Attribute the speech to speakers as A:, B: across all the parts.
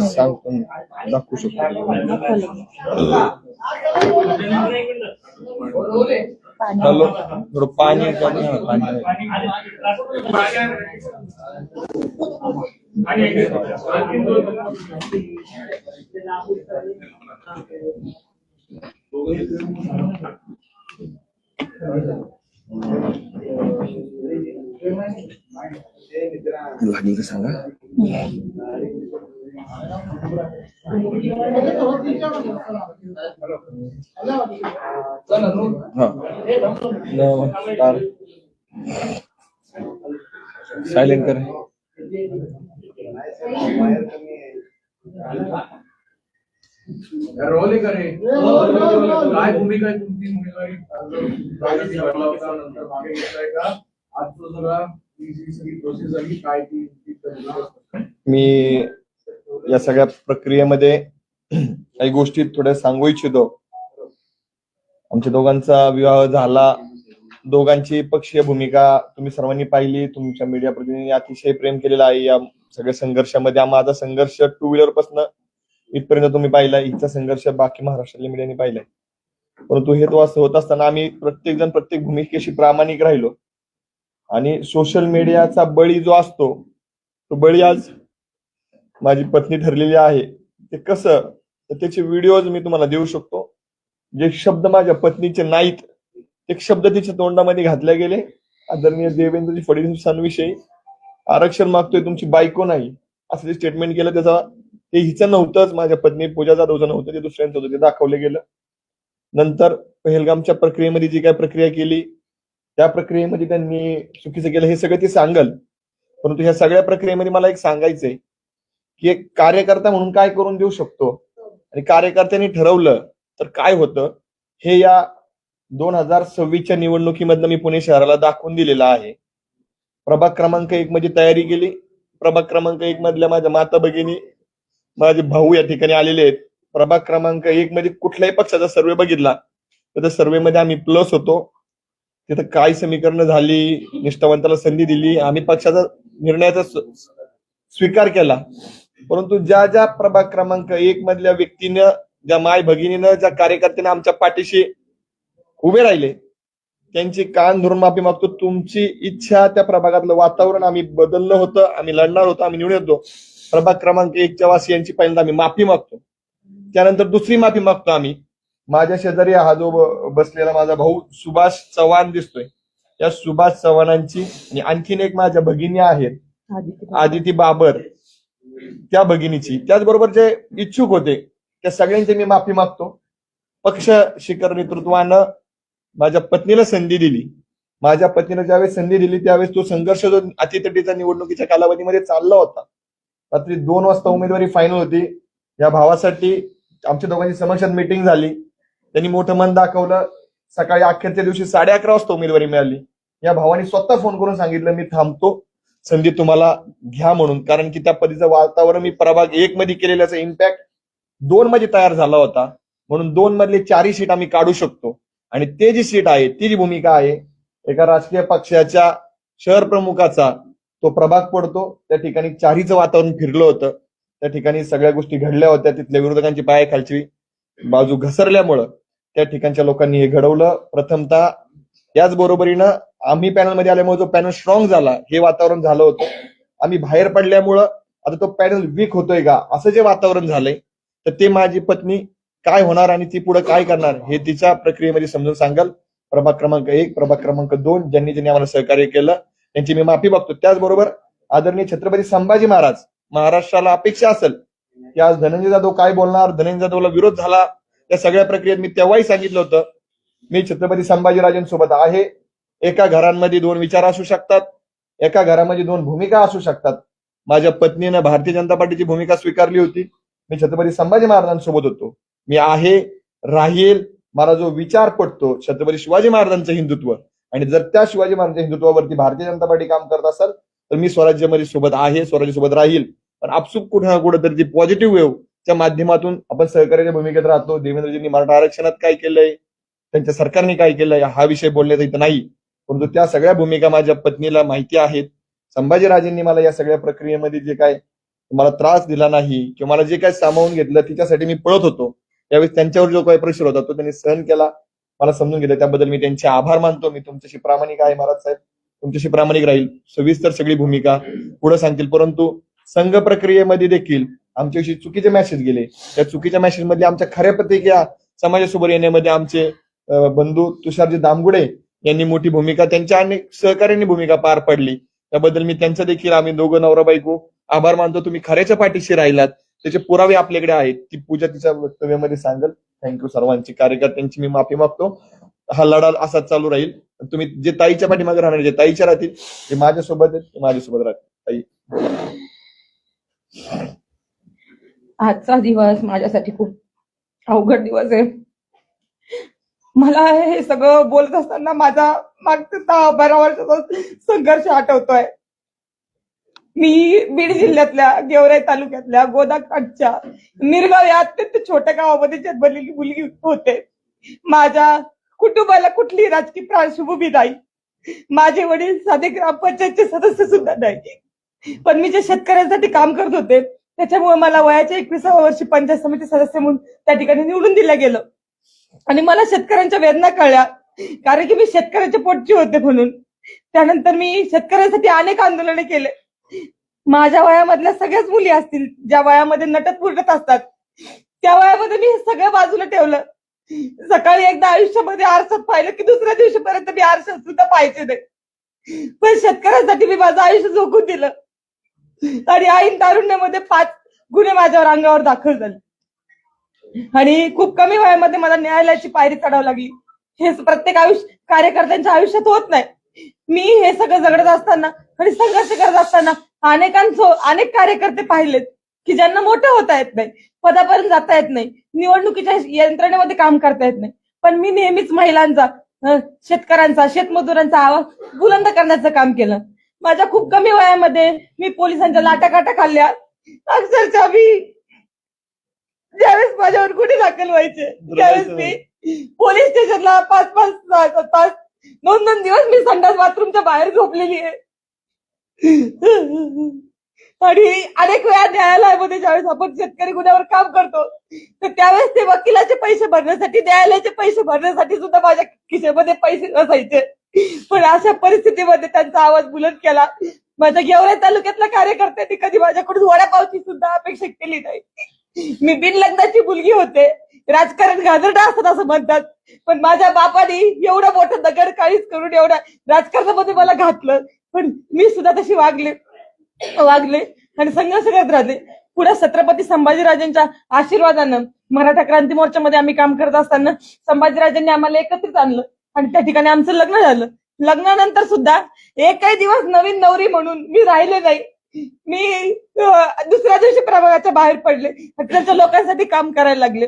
A: सांगतो दाखवू शकतो. हॅलो, थोडं पाणी लागली का सांगा. नमस्कार, सायलेंट कर.
B: रोल करे काय भूमिका आहे तुमची उमेदवारी भरला होता नंतर मागे घेतलाय का आज तो सगळा सगळी प्रोसेस झाली काय ती.
A: मी या सगळ्या प्रक्रियेमध्ये काही गोष्टी थोड्या सांगू इच्छितो. आमच्या दोघांचा विवाह झाला, दोघांची पक्षीय भूमिका तुम्ही सर्वांनी पाहिली. तुमच्या मीडिया प्रतिनिधींनी अतिशय प्रेम केलेलं आहे या सगळ्या संघर्षामध्ये. माझा संघर्ष 2 व्हीलर पासून इथपर्यंत तुम्ही पाहिलाय, हिचा संघर्ष बाकी महाराष्ट्रातल्या मीडियाने पाहिलाय. परंतु हे तो असं होत असताना आम्ही प्रत्येक जण प्रत्येक भूमिकेशी प्रामाणिक राहिलो आणि सोशल मीडियाचा बळी जो असतो तो बळी आज माझी पत्नी ठरलेली आहे. ते कसं, तर त्याचे व्हिडिओज मी तुम्हाला देऊ शकतो. जे शब्द माझ्या पत्नीचे नाहीत ते शब्द तिच्या तोंडामध्ये घातले गेले. आदरणीय देवेंद्रजी फडणवीसांविषयी आरक्षण मागतोय, तुमची बायको नाही, असं जे स्टेटमेंट केलं त्याचा ते हिचं नव्हतंच, माझ्या पत्नी पूजा जाधवचं नव्हतं, ते दुसऱ्यांचं होतं, ते दाखवलं गेलं. नंतर पहलगामच्या प्रक्रियेमध्ये जी काय प्रक्रिया केली त्या प्रक्रियेमध्ये त्यांनी चुकीचं केलं हे सगळं ते सांगल. परंतु ह्या सगळ्या प्रक्रियेमध्ये मला एक सांगायचंय की एक कार्यकर्ता म्हणून काय करून देऊ शकतो आणि कार्यकर्त्यांनी ठरवलं तर काय होतं हे या 2026च्या निवडणुकीमधनं मी पुणे शहराला दाखवून दिलेलं आहे. प्रभाग क्रमांक 1 मध्ये तयारी केली. प्रभाग क्रमांक 1 मधल्या माझ्या माता भगिनी, माझे भाऊ या ठिकाणी आलेले आहेत. प्रभाग क्रमांक 1 मध्ये कुठल्याही पक्षाचा सर्वे बघितला तर त्या सर्वे मध्ये आम्ही प्लस होतो. तिथं काय समीकरणं झाली, निष्ठावंताला संधी दिली, आम्ही पक्षाचा निर्णयाचा स्वीकार केला. परंतु ज्या ज्या प्रभाग क्रमांक 1 मधल्या व्यक्तीनं, ज्या माय भगिनीनं, ज्या कार्यकर्त्यांना आमच्या पाठीशी उभे राहिले त्यांची कान धरून माफी मागतो. तुमची इच्छा, त्या प्रभागातलं वातावरण आम्ही बदललं होतं, आम्ही लढणार होतो, आम्ही निवडून येतो. प्रभाग क्रमांक 1च्या वासियांची पहिल्यांदा आम्ही माफी मागतो. त्यानंतर दुसरी माफी मागतो आम्ही. माझ्या शेजारी हा जो बसलेला माझा भाऊ सुभाष चव्हाण दिसतोय, या सुभाष चव्हाणांची आणि आणखीन एक माझ्या भगिनी आहेत आदिती बाबर, त्या भगिनीची, त्याचबरोबर जे इच्छुक होते त्या सगळ्यांची मी माफी मागतो. पक्ष शिखर नेतृत्वानं माझ्या पत्नीला संधी दिली. माझ्या पत्नीला ज्यावेळेस संधी दिली त्यावेळेस तो संघर्ष जो अतितटीचा निवडणुकीच्या कालावधीमध्ये चालला होता, रात्री 2 वाजता उमेदवारी फायनल होती. या भावासाठी आमच्या दोघांची समक्षात मीटिंग झाली. त्यांनी मोठं मन दाखवलं. सकाळी अखेरच्या दिवशी 11:30 वाजता उमेदवारी मिळाली. या भावाने स्वतः फोन करून सांगितलं मी थांबतो, संधी तुम्हाला घ्या म्हणून. कारण की त्या पद्धतीचं वातावरण मी प्रभाग 1 मध्ये केलेल्याचा इम्पॅक्ट 2 मध्ये तयार झाला होता. म्हणून 2 मधले 4 सीट आम्ही काढू शकतो. आणि ते जी सीट आहे, ती जी भूमिका आहे, एका राजकीय पक्षाच्या शहर प्रमुखाचा तो प्रभाग पडतो. त्या ठिकाणी 4हीचं वातावरण फिरलं होतं. त्या ठिकाणी सगळ्या गोष्टी घडल्या होत्या. तिथल्या विरोधकांची पायाखालची बाजू घसरल्यामुळं त्या ठिकाणच्या लोकांनी हे घडवलं. प्रथमतः याचबरोबरीनं आम्ही पॅनलमध्ये आल्यामुळे जो पॅनल स्ट्रॉंग झाला हे वातावरण झालं होतं. आम्ही बाहेर पडल्यामुळं आता तो पॅनल वीक होतोय का असं जे वातावरण झालंय, तर ते माझी पत्नी काय होणार आणि ती पुढे काय करणार हे तिच्या प्रक्रियेमध्ये समजून सांगाल. प्रभाग क्रमांक 1, प्रभाग क्रमांक 2 ज्यांनी ज्यांनी आम्हाला सहकार्य केलं त्यांची मी माफी मागतो. त्याचबरोबर आदरणीय छत्रपती संभाजी महाराज, महाराष्ट्राला अपेक्षा असेल की आज धनंजय जाधव काय बोलणार, धनंजय जाधवला विरोध झाला, या सगळ्या प्रक्रियेत मी तेव्हाही सांगितलं होतं मी छत्रपती संभाजीराजांसोबत आहे. एका घरांमध्ये 2 विचार असू शकतात, एका घरामध्ये 2 भूमिका असू शकतात. माझ्या पत्नीनं भारतीय जनता पार्टीची भूमिका स्वीकारली होती, मी छत्रपती संभाजी महाराजांसोबत होतो. मी आहे, राहील. मला जो विचार पटतो छत्रपती शिवाजी महाराजांचं हिंदुत्व, आणि जर त्या शिवाजी महाराजांच्या हिंदुत्वावरती भारतीय जनता पार्टी काम करत असेल तर मी स्वराज्यामध्ये सोबत आहे, स्वराज्यासोबत राहील. पण आपसूक कुठं ना कुठं तरी ती पॉझिटिव्ह वेव्हच्या माध्यमातून आपण सहकार्याच्या भूमिकेत राहतो. देवेंद्रजींनी मराठा आरक्षणात काय केलंय, त्यांच्या सरकारने काय केलंय हा विषय बोलण्यात इथं नाही. परंतु त्या सगळ्या भूमिका माझ्या पत्नीला माहिती आहेत. संभाजीराजेंनी मला या सगळ्या प्रक्रियेमध्ये जे काय मला त्रास दिला नाही किंवा मला जे काही सामावून घेतलं तिच्यासाठी मी पळत होतो, त्यावेळेस त्यांच्यावर जो काही प्रेशर होता तो त्यांनी सहन केला, मला समजून घेतलं. त्याबद्दल मी त्यांचे आभार मानतो. मी तुमच्याशी प्रामाणिक आहे महाराज साहेब, तुमच्याशी प्रामाणिक राहील. सविस्तर सगळी भूमिका पुढे सांगतील. परंतु संघ प्रक्रियेमध्ये देखील आमच्याविषयी चुकीचे मेसेज गेले. त्या चुकीच्या मेसेज मध्ये आमच्या खऱ्या प्रतिक्रिया समाजासमोर येण्यामध्ये आमचे बंधू तुषारजी दामगुडे यांनी मोठी भूमिका, त्यांच्या अनेक सहकार्यांनी भूमिका पार पडली. त्याबद्दल मी त्यांचा देखील, आम्ही दोघं नवरा बायको आभार मानतो. तुम्ही खऱ्याच्या पाठीशी राहिलात, त्याचे पुरावे आपल्याकडे आहेत. ती पूजा तिच्या वक्तव्यामध्ये सांगेल. थँक्यू सर्वांची, कार्यकर्त्यांची मी माफी मागतो. हा लढा असाच चालू राहील. तुम्ही जे ताईच्या पाठीमागे राहणार, जे ताईच्या राहतील, ते माझ्यासोबत आहेत, ते माझ्यासोबत राहतील. ताई,
C: आजचा दिवस माझ्यासाठी खूप अवघड दिवस आहे. मला हे सगळं बोलत असताना माझा मागच्या 10-12 वर्षाचा संघर्ष आठवतोय. मी बीड जिल्ह्यातल्या गेवराई तालुक्यातल्या गोदाकाठच्या निरगाव या अत्यंत छोट्या गावामध्ये जन्मलेली मुलगी होते. माझ्या कुटुंबाला कुठलीही राजकीय पार्श्वभूमी नाही. माझे वडील साधे ग्रामपंचायतचे सदस्य सुद्धा नाही. पण मी जे शेतकऱ्यांसाठी काम करत होते त्याच्यामुळे मला वयाच्या 21व्या वर्षी पंचायत समिती सदस्य म्हणून त्या ठिकाणी निवडून दिलं गेलं. आणि मला शेतकऱ्यांच्या वेदना कळल्या, कारण की मी शेतकऱ्याच्या पोटची होते म्हणून. त्यानंतर मी शेतकऱ्यांसाठी अनेक आंदोलने केले. माझ्या वयामधल्या सगळ्याच मुली असतील ज्या वयामध्ये नटत फुटत असतात, त्या वयामध्ये मी हे सगळं बाजूला ठेवलं. सकाळी एकदा आयुष्यामध्ये आरशात पाहिलं की दुसऱ्या दिवशीपर्यंत मी आरशात सुद्धा पाहायचे नाही. पण शेतकऱ्यांसाठी मी माझं आयुष्य झोकून दिलं. आणि ऐन तारुण्यामध्ये 5 गुन्हे माझ्यावर अंगावर दाखल झाले. आणि खूप कमी वयामध्ये मला न्यायालयाची पायरी चढावं लागली. हे प्रत्येक कार्यकर्त्यांच्या आयुष्यात होत नाही. मी हे सगळं जगत असताना आणि संघर्ष करत असताना अनेक कार्यकर्ते पाहिलेत की ज्यांना मोठे होता येत नाही, पदापर्यंत जाता येत नाही, निवडणुकीच्या यंत्रणेमध्ये काम करता येत नाही. पण मी नेहमीच महिलांचा, शेतकऱ्यांचा, शेतमजुरांचा आवाज बुलंद करण्याचं काम केलं. माझ्या खूप कमी वयामध्ये मी पोलिसांच्या लाटाकाटा खाल्ल्या. अक्षरशः मी ज्यावेळेस माझ्यावर गुन्हे दाखल व्हायचे त्यावेळेस मी पोलीस स्टेशनला 5-5 तास 2-2 दिवस मी संडास बाथरूमच्या बाहेर झोपलेली आहे. आणि अनेक वेळा न्यायालयामध्ये ज्यावेळेस आपण शेतकरी गुन्ह्यावर काम करतो तर त्यावेळेस ते वकिलाचे पैसे भरण्यासाठी, न्यायालयाचे पैसे भरण्यासाठी सुद्धा माझ्या खिशेमध्ये पैसे नसायचे. पण अशा परिस्थितीमध्ये त्यांचा आवाज बुलंद केला. माझ्या गेवराई तालुक्यातल्या कार्यकर्त्यांनी कधी माझ्याकडून वडापावची सुद्धा अपेक्षा केली नाही. मी बिनलग्नाची मुलगी होते. राजकारण घाणेरडं असतं असं म्हणतात, पण माझ्या बापाने एवढं मोठं दगड काळीच करून एवढ्या राजकारणामध्ये मला घातलं. पण मी सुद्धा तशी वागले आणि संघर्ष करत राहते. पुढे छत्रपती संभाजीराजांच्या आशीर्वादानं मराठा क्रांती मोर्चामध्ये आम्ही काम करत असताना संभाजीराजांनी आम्हाला एकत्रित आणलं आणि त्या ठिकाणी आमचं लग्न झालं. लग्नानंतर सुद्धा एकही दिवस नवीन नवरी म्हणून मी राहिले नाही. मी दुसऱ्या दिवशी प्रभागाच्या बाहेर पडले, त्यांच्या लोकांसाठी काम करायला लागले.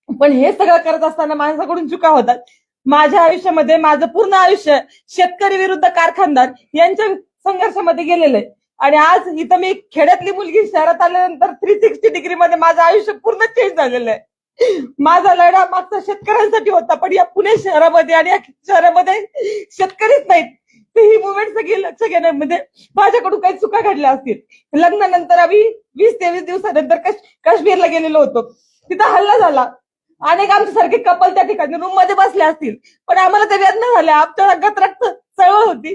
C: पण हे सगळं करत असताना माझ्याकडून चुका होतात. माझ्या आयुष्यामध्ये माझं पूर्ण आयुष्य शेतकरी विरुद्ध कारखानदार यांच्या संघर्षामध्ये गेलेलं आहे. आणि आज इथं मी खेड्यातली मुलगी शहरात आल्यानंतर 360 डिग्रीमध्ये माझं आयुष्य पूर्ण चेंज झालेलं आहे. माझा लढा मागचा शेतकऱ्यांसाठी होता, पण या पुणे शहरामध्ये आणि या शहरामध्ये शेतकरीच नाहीत. तर ही मुवमेंट सगळी लक्ष घेण्यामध्ये माझ्याकडून काही चुका घडल्या असतील. लग्नानंतर आम्ही 20-23 दिवसानंतर काश्मीरला गेलेलो होतो. तिथं हल्ला झाला. अनेक आमच्यासारखे कपल त्या ठिकाणी रूम मध्ये बसले असतील, पण आम्हाला ते वेदना झाल्या. आमच्या रक्तात रक्त चळवळ होती,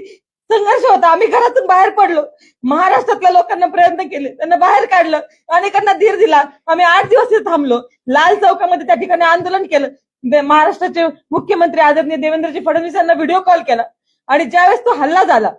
C: संघर्ष होता. आम्ही घरातून बाहेर पडलो. महाराष्ट्रातल्या लोकांना प्रयत्न केले, त्यांना बाहेर काढलं, अनेकांना धीर दिला. आम्ही 8 दिवस तिथे थांबलो. लाल चौकामध्ये त्या ठिकाणी आंदोलन केलं. महाराष्ट्राचे मुख्यमंत्री आदरणीय देवेंद्रजी फडणवीस यांना व्हिडिओ कॉल केला. आणि ज्यावेळेस तो हल्ला झाला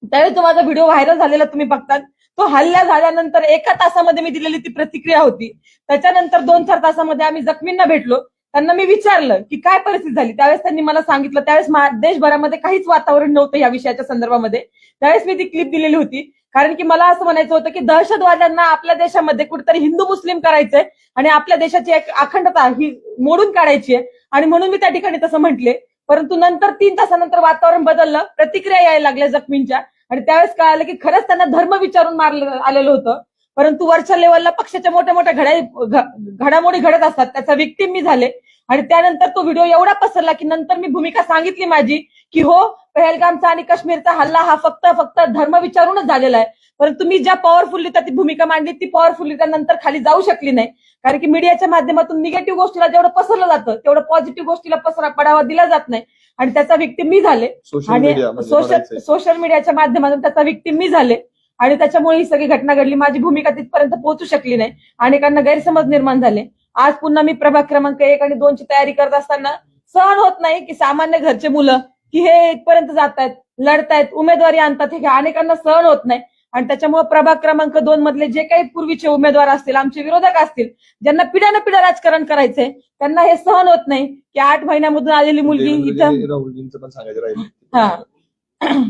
C: त्यावेळेस तो माझा व्हिडिओ व्हायरल झालेला तुम्ही बघतात. तो हल्ला झाल्यानंतर 1 तासामध्ये मी दिलेली ती प्रतिक्रिया होती. त्याच्यानंतर 2-4 तासामध्ये आम्ही जखमींना भेटलो. त्यांना मी विचारलं की काय परिस्थिती झाली. त्यावेळेस त्यांनी मला सांगितलं, त्यावेळेस देशभरामध्ये काहीच वातावरण नव्हतं या विषयाच्या संदर्भामध्ये. त्यावेळेस मी ती क्लिप दिलेली होती, कारण की मला असं म्हणायचं होतं की दहशतवाद्यांना आपल्या देशामध्ये कुठेतरी हिंदू मुस्लिम करायचंय आणि आपल्या देशाची एक अखंडता ही मोडून काढायची आहे. आणि म्हणून मी त्या ठिकाणी तसं म्हटले. परंतु नंतर 3 तासानंतर वातावरण बदललं, प्रतिक्रिया यायला लागल्या जखमींच्या. आणि त्यावेळेस कळालं की खरंच त्यांना धर्म विचारून मारलं आलेलं होतं. परंतु वरच्या लेवलला पक्षाच्या मोठ्या मोठ्या घडामोडी घडत असतात, त्याचा विक्टीम मी झाले. आणि त्यानंतर तो व्हिडिओ एवढा पसरला की नंतर मी भूमिका सांगितली माझी की हो, पहलगामचा आणि काश्मीरचा हल्ला हा फक्त धर्म विचारूनच झालेला आहे. परंतु मी ज्या पॉवरफुलरित्या ती भूमिका मांडली ती पॉवरफुलरित्या नंतर खाली जाऊ शकली नाही. कारण की मीडियाच्या माध्यमातून निगेटिव्ह गोष्टीला जेवढं पसरलं जातं तेवढं पॉझिटिव्ह गोष्टीला पडावा दिला जात नाही आणि त्याचा विक्टिम मी झाले.
A: सोशल
C: आणि
A: मीडिया म्हणजे
C: सोशल मीडियाच्या माध्यमातून त्याचा विक्टिम मी झाले आणि त्याच्यामुळे ही सगळी घटना घडली. माझी भूमिका तिथपर्यंत पोहोचू शकली नाही. अनेकांना गैरसमज निर्माण झाले. आज पुन्हा मी प्रभाग क्रमांक 1 आणि 2 ची तयारी करत असताना सहन होत नाही की सामान्य घरचे मुलं की हे इथपर्यंत जातायत, लढतायत, उमेदवारी आणतात, हे अनेकांना सहन होत नाही. आणि त्याच्यामुळे प्रभाग क्रमांक 2 मधले जे काही पूर्वीचे उमेदवार असतील, आमचे विरोधक असतील, ज्यांना पिढ्यानं पिढ्या राजकारण करायचंय, त्यांना हे सहन होत नाही की 8 महिन्यामधून आलेली मुलगी इथं
A: राहुलजींचं पण सांगायचं राहील.
C: हा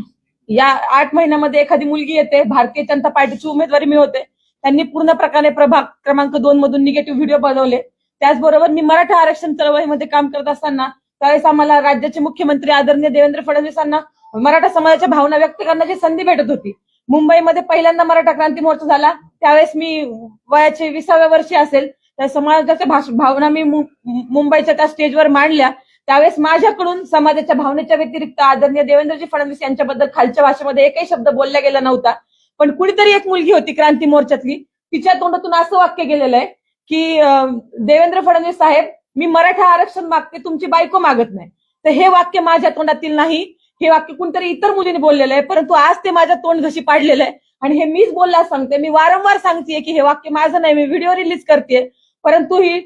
C: या 8 महिन्यामध्ये एखादी मुलगी येते, भारतीय जनता पार्टीची उमेदवारी मिळवते. त्यांनी पूर्ण प्रकारे प्रभाग क्रमांक 2 मधून निगेटिव्ह व्हिडिओ बनवले. त्याचबरोबर मी मराठा आरक्षण चळवळीमध्ये काम करत असताना त्यावेळेस आम्हाला राज्याचे मुख्यमंत्री आदरणीय देवेंद्र फडणवीसांना मराठा समाजाच्या भावना व्यक्त करण्याची संधी भेटत होती. मुंबईमध्ये पहिल्यांदा मराठा क्रांती मोर्चा झाला त्यावेळेस मी वयाचे 20व्या वर्षी असेल. त्या समाजाच्या भावना मी मुंबईच्या त्या स्टेजवर मांडल्या. त्यावेळेस माझ्याकडून समाजाच्या भावनेच्या व्यतिरिक्त आदरणीय देवेंद्रजी फडणवीस यांच्याबद्दल खालच्या भाषेमध्ये एकही शब्द बोलला गेला नव्हता. पण कुणीतरी एक मुलगी होती क्रांती मोर्चातली, तिच्या तोंडातून असं वाक्य गेलेलं आहे की देवेंद्र फडणवीस साहेब, मी मराठा आरक्षण मागते, तुमची बायको मागत नाही. तर हे वाक्य माझ्या तोंडातील नाही, हे वाक्य कुणीतरी इतर मुलीने बोललेलं आहे. परंतु आज ते माझ्या तोंड घशी पाडलेलं आहे आणि हे मीच बोलला सांगते. मी वारंवार सांगतेय की हे वाक्य माझं नाही, मी व्हिडिओ रिलीज करते. परंतु ही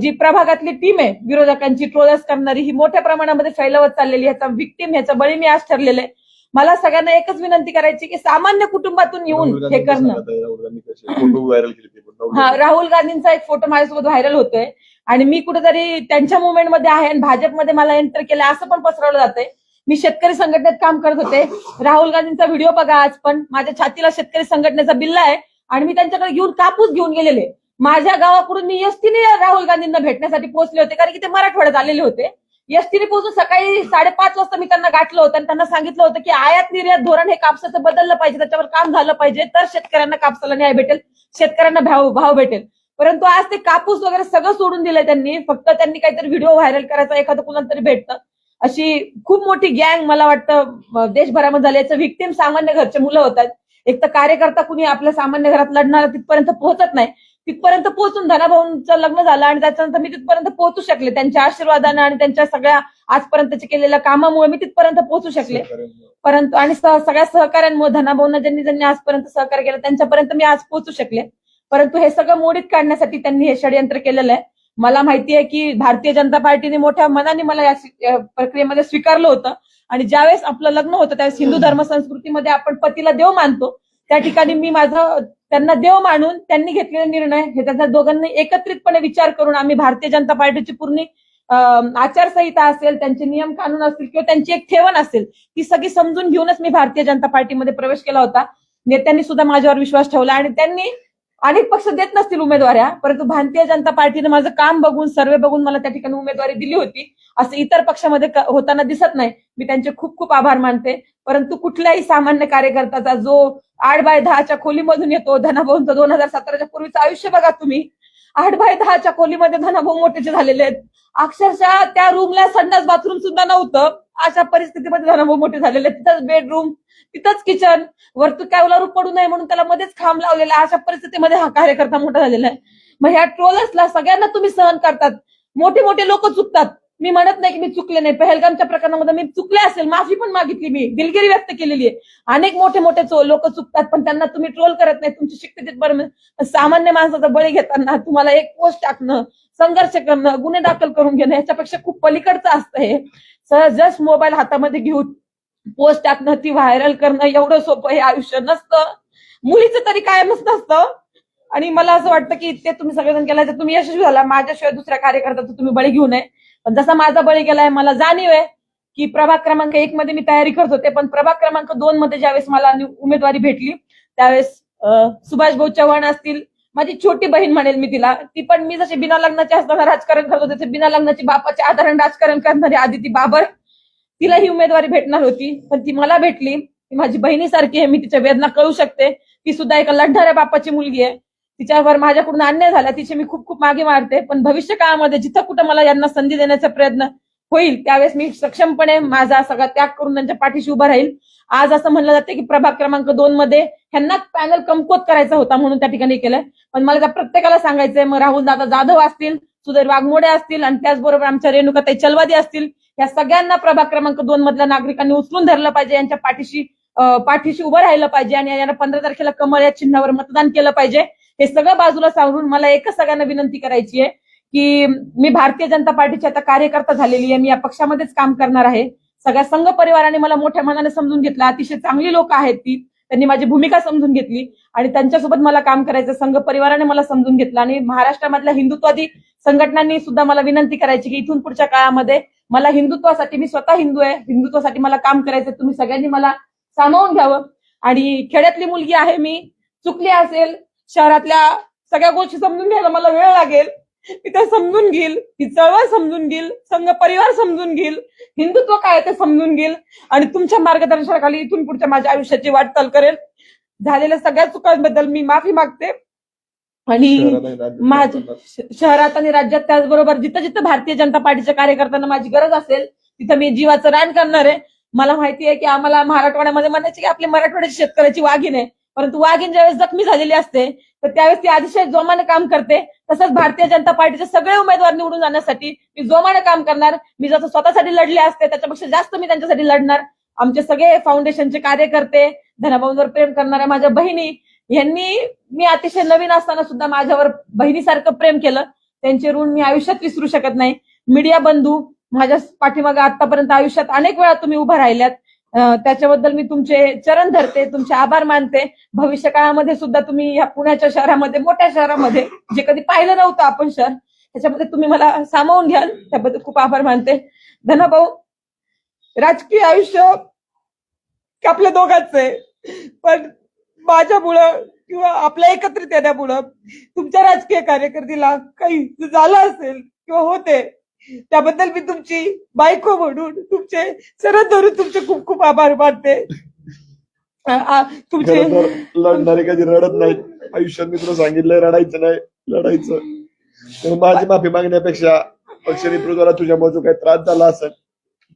C: जी प्रभागातली टीम आहे विरोधकांची ट्रोलर्स करणारी, ही मोठ्या प्रमाणामध्ये फैलवत चाललेली, ह्याचा विक्टिम, ह्याचा बळी मी आज ठरलेलं आहे. मला सगळ्यांना एकच विनंती करायची की सामान्य कुटुंबातून येऊन हे करणं.
A: फोटो व्हायरल केले.
C: हा, राहुल गांधींचा एक फोटो माझ्यासोबत व्हायरल होतोय आणि मी कुठेतरी त्यांच्या मुवमेंटमध्ये आहे आणि भाजपमध्ये मला एंटर केलं असं पण पसरवलं जातंय. मी शेतकरी संघटनेत काम करत होते. राहुल गांधींचा व्हिडिओ बघा आज पण. माझ्या छातीला शेतकरी संघटनेचा बिल्ला आहे आणि मी त्यांच्याकडे घेऊन कापूस घेऊन गेलेले. माझ्या गावाकडून मी एसटीने राहुल गांधींना भेटण्यासाठी पोहोचले होते कारण की ते मराठवाड्यात आलेले होते. एसटीने पोहोचून सकाळी 5:30 वाजता मी त्यांना गाठलं होतं आणि त्यांना सांगितलं होतं की आयात निर्यात धोरण हे कापसाचं बदललं पाहिजे, त्याच्यावर काम झालं पाहिजे, तर शेतकऱ्यांना कापसाला न्याय भेटेल, शेतकऱ्यांना भाव भेटेल. परंतु आज ते कापूस वगैरे सगळं सोडून दिलंय त्यांनी. फक्त त्यांनी काहीतरी व्हिडिओ व्हायरल करायचा, एखादं कुणाला तरी भेटतं, अशी खूप मोठी गँग मला वाटतं देशभरामध्ये झाली. याचं व्हिक्टिम सामान्य घरचे मुलं होतात. एक तर कार्यकर्ता कुणी आपल्या सामान्य घरात लढणारा तिथपर्यंत पोहोचत नाही. तिथपर्यंत पोहोचून धनाभाऊंचं लग्न झालं आणि त्याच्यानंतर मी तिथपर्यंत पोहोचू शकले. त्यांच्या आशीर्वादानं आणि त्यांच्या सगळ्या आजपर्यंतच्या केलेल्या कामामुळे मी तिथपर्यंत पोहोचू शकले. परंतु आणि सगळ्या सहकार्यांमुळे धनाभाऊंना ज्यांनी आजपर्यंत सहकार्य केलं त्यांच्यापर्यंत मी आज पोहोचू शकले. परंतु हे सगळं मोडीत काढण्यासाठी त्यांनी हे षडयंत्र केलेलं आहे. मला माहिती आहे की भारतीय जनता पार्टीने मोठ्या मनाने मला या प्रक्रियेमध्ये स्वीकारलं होतं आणि ज्यावेळेस आपलं लग्न होतं त्यावेळेस हिंदू धर्म संस्कृतीमध्ये आपण पतीला देव मानतो. त्या ठिकाणी मी त्यांना देव मानून त्यांनी घेतलेला निर्णय हे त्यांच्या दोघांनी एकत्रितपणे विचार करून आम्ही भारतीय जनता पार्टीची पूर्ण आचारसंहिता असेल, त्यांचे नियम कानून असतील किंवा त्यांची एक ठेवण असेल, ती सगळी समजून घेऊनच मी भारतीय जनता पार्टीमध्ये प्रवेश केला होता. नेत्यांनी सुद्धा माझ्यावर विश्वास ठेवला आणि त्यांनी अनेक पक्ष देत नसतील उमेदवाऱ्या, परंतु भारतीय जनता पार्टीने माझं काम बघून, सर्वे बघून मला त्या ठिकाणी उमेदवारी दिली होती. असं इतर पक्षामध्ये होताना दिसत नाही. मी त्यांचे खूप खूप आभार मानते. परंतु कुठल्याही सामान्य कार्यकर्त्याचा जो 8x10च्या खोलीमधून येतो, धनाभाऊंचं 2017च्या पूर्वीचं आयुष्य बघा तुम्ही. 8x10च्या खोलीमध्ये धनाभाऊ मोठे झालेले आहेत. अक्षरशः त्या रूमला संडास बाथरूम सुद्धा नव्हतं. अशा परिस्थितीमध्ये धनाभाऊ मोठे झालेले. तिथंच बेडरूम, तिथंच किचन, वरतून कॅवला पडू नये म्हणून त्याला मध्येच खांब लावलेला. अशा परिस्थितीमध्ये हा कार्यकर्ता मोठा झालेला आहे. मग ह्या ट्रोलर्सला सगळ्यांना तुम्ही सहन करतात. मोठे मोठे लोक चुकतात. मी म्हणत नाही की मी चुकले नाही. पहलगामच्या प्रकरणामध्ये मी चुकले असेल, माफी पण मागितली, मी दिलगिरी व्यक्त केलेली आहे. अनेक मोठे मोठे लोक चुकतात पण त्यांना तुम्ही ट्रोल करत नाही. तुमची शिक्ष तिथपर्यंत. सामान्य माणसाचा बळी घेताना तुम्हाला एक पोस्ट टाकणं, संघर्ष करणं, गुन्हे दाखल करून घेणं याच्यापेक्षा खूप पलीकडचं असतं हे. जस्ट मोबाईल हातामध्ये घेऊन पोस्ट टाकणं, ती व्हायरल करणं एवढं सोपं हे आयुष्य नसतं. मुलीचं तरी कायमच नसतं. आणि मला असं वाटतं की ते तुम्ही सगळेजण केलं तर तुम्ही यशस्वी झाला. माझ्याशिवाय दुसऱ्या कार्यकर्त्याचा तुम्ही बळी घेऊ नये. पण जसा माझा बळी गेलाय, मला जाणीव आहे की प्रभाग क्रमांक 1 मध्ये मी तयारी करत होते, पण प्रभाग क्रमांक 2 मध्ये ज्यावेळेस मला उमेदवारी भेटली त्यावेळेस सुभाष भाऊ चव्हाण असतील, माझी छोटी बहीण म्हणेल मी तिला, ती पण मी जसे बिना लग्नाचे असताना राजकारण करत होते, बिना लग्नाची बापाचे आधारण राजकारण करणारी आदिती बाबर, तिला ही उमेदवारी भेटणार होती पण ती मला भेटली. ती माझी बहिणीसारखी आहे. मी तिच्या वेदना कळू शकते. ती सुद्धा एका लढणाऱ्या बापाची मुलगी आहे. तिच्यावर माझ्याकडून अन्याय झाला, तिचे मी खूप खूप मागे मारते. पण भविष्य काळामध्ये जिथं कुठं मला यांना संधी देण्याचा प्रयत्न होईल त्यावेळेस मी सक्षमपणे माझा सगळा त्याग करून त्यांच्या पाठीशी उभा राहील. आज असं म्हणलं जाते की प्रभाग क्रमांक 2 मध्ये ह्यांना पॅनल कमकुवत करायचा होता म्हणून त्या ठिकाणी केलंय. पण मला त्या प्रत्येकाला सांगायचंय, मग राहुल दादा जाधव असतील, सुधीर वाघमोडे असतील आणि त्याचबरोबर आमच्या रेणुकाताई चलवादी असतील, या सगळ्यांना प्रभाग क्रमांक 2 मधल्या नागरिकांनी उचलून धरलं पाहिजे, यांच्या पाठीशी उभं राहिलं पाहिजे आणि यांना 15 तारखेला कमळ या चिन्हावर मतदान केलं पाहिजे. हे सगळं बाजूला सांगून मला एकच सगळ्यांना विनंती करायची आहे की मी भारतीय जनता पार्टीची आता कार्यकर्ता झालेली आहे. मी या पक्षामध्येच काम करणार आहे. सगळ्या संघ परिवाराने मला मोठ्या मनाने समजून घेतलं. अतिशय चांगली लोक आहेत ती, त्यांनी माझी भूमिका समजून घेतली आणि त्यांच्यासोबत मला काम करायचं. संघ परिवाराने मला समजून घेतलं आणि महाराष्ट्रामधल्या हिंदुत्ववादी संघटनांनी सुद्धा मला विनंती करायची की इथून पुढच्या काळामध्ये मला हिंदुत्वासाठी, मी स्वतः हिंदू आहे, हिंदुत्वासाठी मला काम करायचं. तुम्ही सगळ्यांनी मला सामावून घ्यावं. आणि खेड्यातली मुलगी आहे मी, चुकली असेल, शहरातल्या सगळ्या गोष्टी समजून घ्यायला मला वेळ लागेल, मी त्या समजून घेईल, ती चळवळ समजून घेईल, संघ परिवार समजून घेईल, हिंदुत्व काय ते समजून घेईल आणि तुमच्या मार्गदर्शनाखाली इथून पुढच्या माझ्या आयुष्याची वाटचाल करेल. झालेल्या सगळ्या चुकांबद्दल मी माफी मागते आणि शहरात आणि राज्यात त्याचबरोबर जिथं जिथं भारतीय जनता पार्टीच्या कार्यकर्त्यांना माझी गरज असेल तिथं मी जीवाचं रान करणार आहे. मला माहिती आहे की आम्हाला मराठवाड्यामध्ये म्हणायचे की आपली मराठवाड्याची शेतकऱ्याची वाघीण आहे, परंतु वाघीण ज्यावेळेस जखमी झालेली असते तर त्यावेळेस ती अतिशय जोमाने काम करते. तसंच भारतीय जनता पार्टीचे सगळे उमेदवार निवडून जाण्यासाठी मी जोमाने काम करणार. मी जसं स्वतःसाठी लढले असते त्याच्यापेक्षा जास्त मी त्यांच्यासाठी लढणार. आमचे सगळे फाउंडेशनचे कार्यकर्ते, धनाभाऊंवर प्रेम करणाऱ्या माझ्या बहिणी, यांनी मी अतिशय नवीन असताना सुद्धा माझ्यावर बहिणीसारखं प्रेम केलं. त्यांचे ऋण मी आयुष्यात विसरू शकत नाही. मीडिया बंधू, माझ्या पाठीमागे आतापर्यंत आयुष्यात अनेक वेळा तुम्ही उभा राहिल्यात, त्याच्याबद्दल मी तुमचे चरण धरते, तुमचे आभार मानते. भविष्य काळामध्ये सुद्धा तुम्ही या पुण्याच्या शहरामध्ये, मोठ्या शहरामध्ये जे कधी पाहिलं नव्हतं आपण शहर, त्याच्यामध्ये तुम्ही मला सामावून घ्याल, त्याबद्दल खूप आभार मानते. धनाभाऊ, राजकीय आयुष्य आपल्या दोघांचं आहे, पण माझ्यामुळं किंवा आपल्या एकत्रित येण्यामुळं तुमच्या राजकीय कारकिर्दीला काही झालं असेल किंवा होते, त्याबद्दल मी तुमची बायको म्हणून तुमचे शरण धरून तुमचे खूप खूप आभार मानते. तुमचे
A: लढणारे कधी रडत नाहीत आयुष्यात. मी तुला सांगितलंय रडायचं नाही, लढायचं. तर माझी माफी मागण्यापेक्षा पक्षनेतृत्वाला तुझ्यामुळे जो काही त्रास झाला असेल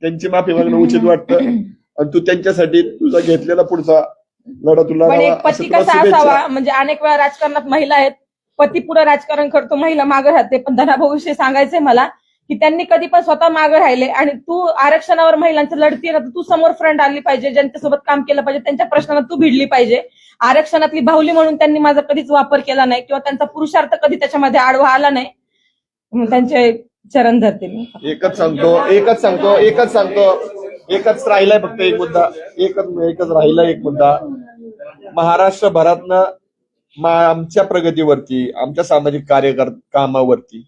A: त्यांची माफी मागणं उचित वाटतं आणि तू त्यांच्यासाठी तुझा घेतलेला पुढचा लढा तुला
C: पण एक पती कसा असावा, म्हणजे अनेक वेळा राजकारणात महिला आहेत, पती पुढे राजकारण करतो, महिला मागे राहते. पण धनाभाऊ विषयी सांगायचंय मला की त्यांनी कधी पण स्वतः मागे राहिले आणि तू आरक्षणावर महिलांचं लढतीये ना, तर तू समोर फ्रंट आली पाहिजे, ज्यांच्यासोबत काम केलं पाहिजे, त्यांच्या प्रश्नाला तू भिडली पाहिजे. आरक्षणातली बाहुली म्हणून त्यांनी माझा कधीच वापर केला नाही किंवा त्यांचा पुरुषार्थ कधी त्याच्यामध्ये आडवा आला नाही. त्यांचे चरण धरते मी.
A: एकच सांगतो एकच राहिलाय फक्त एक मुद्दा, एकच राहिला एक मुद्दा. महाराष्ट्रभरातनं आमच्या प्रगतीवरती, आमच्या सामाजिक कामावरती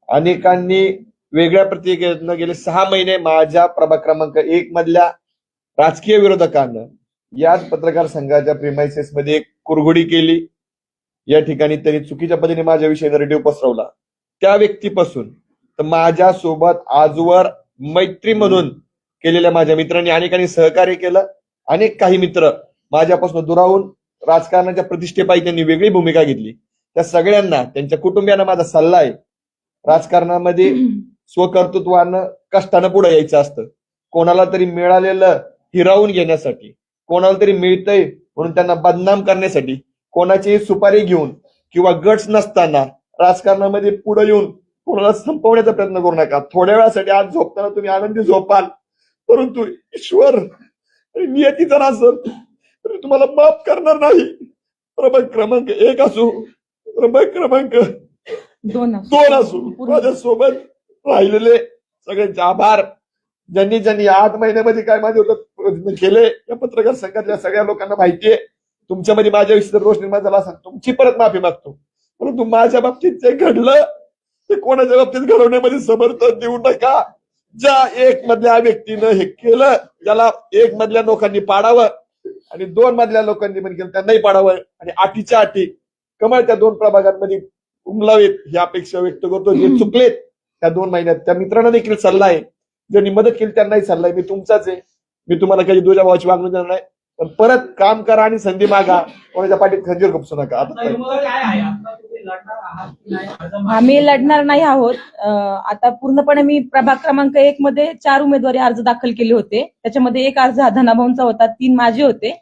A: अनेकांनी वेगळ्या प्रतिक्रियेनं गेले 6 महिने माझ्या प्रभाग क्रमांक 1 मधल्या राजकीय विरोधकांना याच पत्रकार संघाच्या प्रिमायसेस मध्ये एक कुरघोडी केली. या ठिकाणी त्यांनी चुकीच्या पद्धतीने माझ्याविषयी नरेटिव्ह पसरवला. त्या व्यक्तीपासून तर माझ्यासोबत आजवर मैत्री म्हणून केलेल्या माझ्या मित्रांनी अनेकांनी सहकार्य केलं. अनेक काही मित्र माझ्यापासून दुरावून राजकारणाच्या प्रतिष्ठेपायी त्यांनी वेगळी भूमिका घेतली. त्या सगळ्यांना, त्यांच्या कुटुंबियांना माझा सल्ला आहे, राजकारणामध्ये स्वकर्तृत्वानं कष्टानं पुढे यायचं असतं. कोणाला तरी मिळालेलं हिरावून घेण्यासाठी, कोणाला तरी मिळतंय म्हणून त्यांना बदनाम करण्यासाठी, कोणाची सुपारी घेऊन किंवा गट्स नसताना राजकारणामध्ये पुढे येऊन कोणाला संपवण्याचा प्रयत्न करू नका. थोड्या वेळासाठी आज झोपताना तुम्ही आनंदी झोपाल, परंतु ईश्वर नियतीचा नसेल तरी तुम्हाला माफ करणार नाही. प्रभाग क्रमांक 1 असो, प्रभाग क्रमांक 2 असो, माझ्यासोबत राहिलेले सगळ्यांचे आभार. ज्यांनी 8 महिन्यामध्ये काय माझे केले या पत्रकार संघातल्या सगळ्या लोकांना माहितीये. तुमच्यामध्ये माझ्याविषयी रोष निर्माण झाला असेल, तुमची परत माफी मागतो. परंतु माझ्या बाबतीत जे घडलं ते कोणाच्या बाबतीत घडवण्यामध्ये समर्थन देऊ नका. ज्या 1 मधल्या व्यक्तीनं हे केलं त्याला 1 मधल्या लोकांनी पाडावं आणि 2 मधल्या लोकांनी पण केलं त्यांनाही पाडावं आणि 8च्या 8 कमळ त्या 2 प्रभागांमध्ये उमलावेत ही अपेक्षा व्यक्त करतो. जे चुकलेत त्या 2 महिन्यात त्या मित्रांना देखील सल्ला आहे, ज्यांनी मदत केली त्यांनाही सल्ला आहे. मी तुमचाच आहे, मी तुम्हाला काही दुजा भावाची वागणूक देणार नाही. पण परत काम करा आणि संधी मागा, कोणाच्या पाठीत खंजीर खुपसू नका. आता
D: लढणार आहात की नाही?
C: आम्ही लढणार नाही आहोत. आता पूर्णपणे मी प्रभाग क्रमांक 1 मध्ये 4 उमेदवारी अर्ज दाखल केले होते. त्याच्यामध्ये एक अर्ज हा धनाभाऊंचा होता, 3 माझे होते.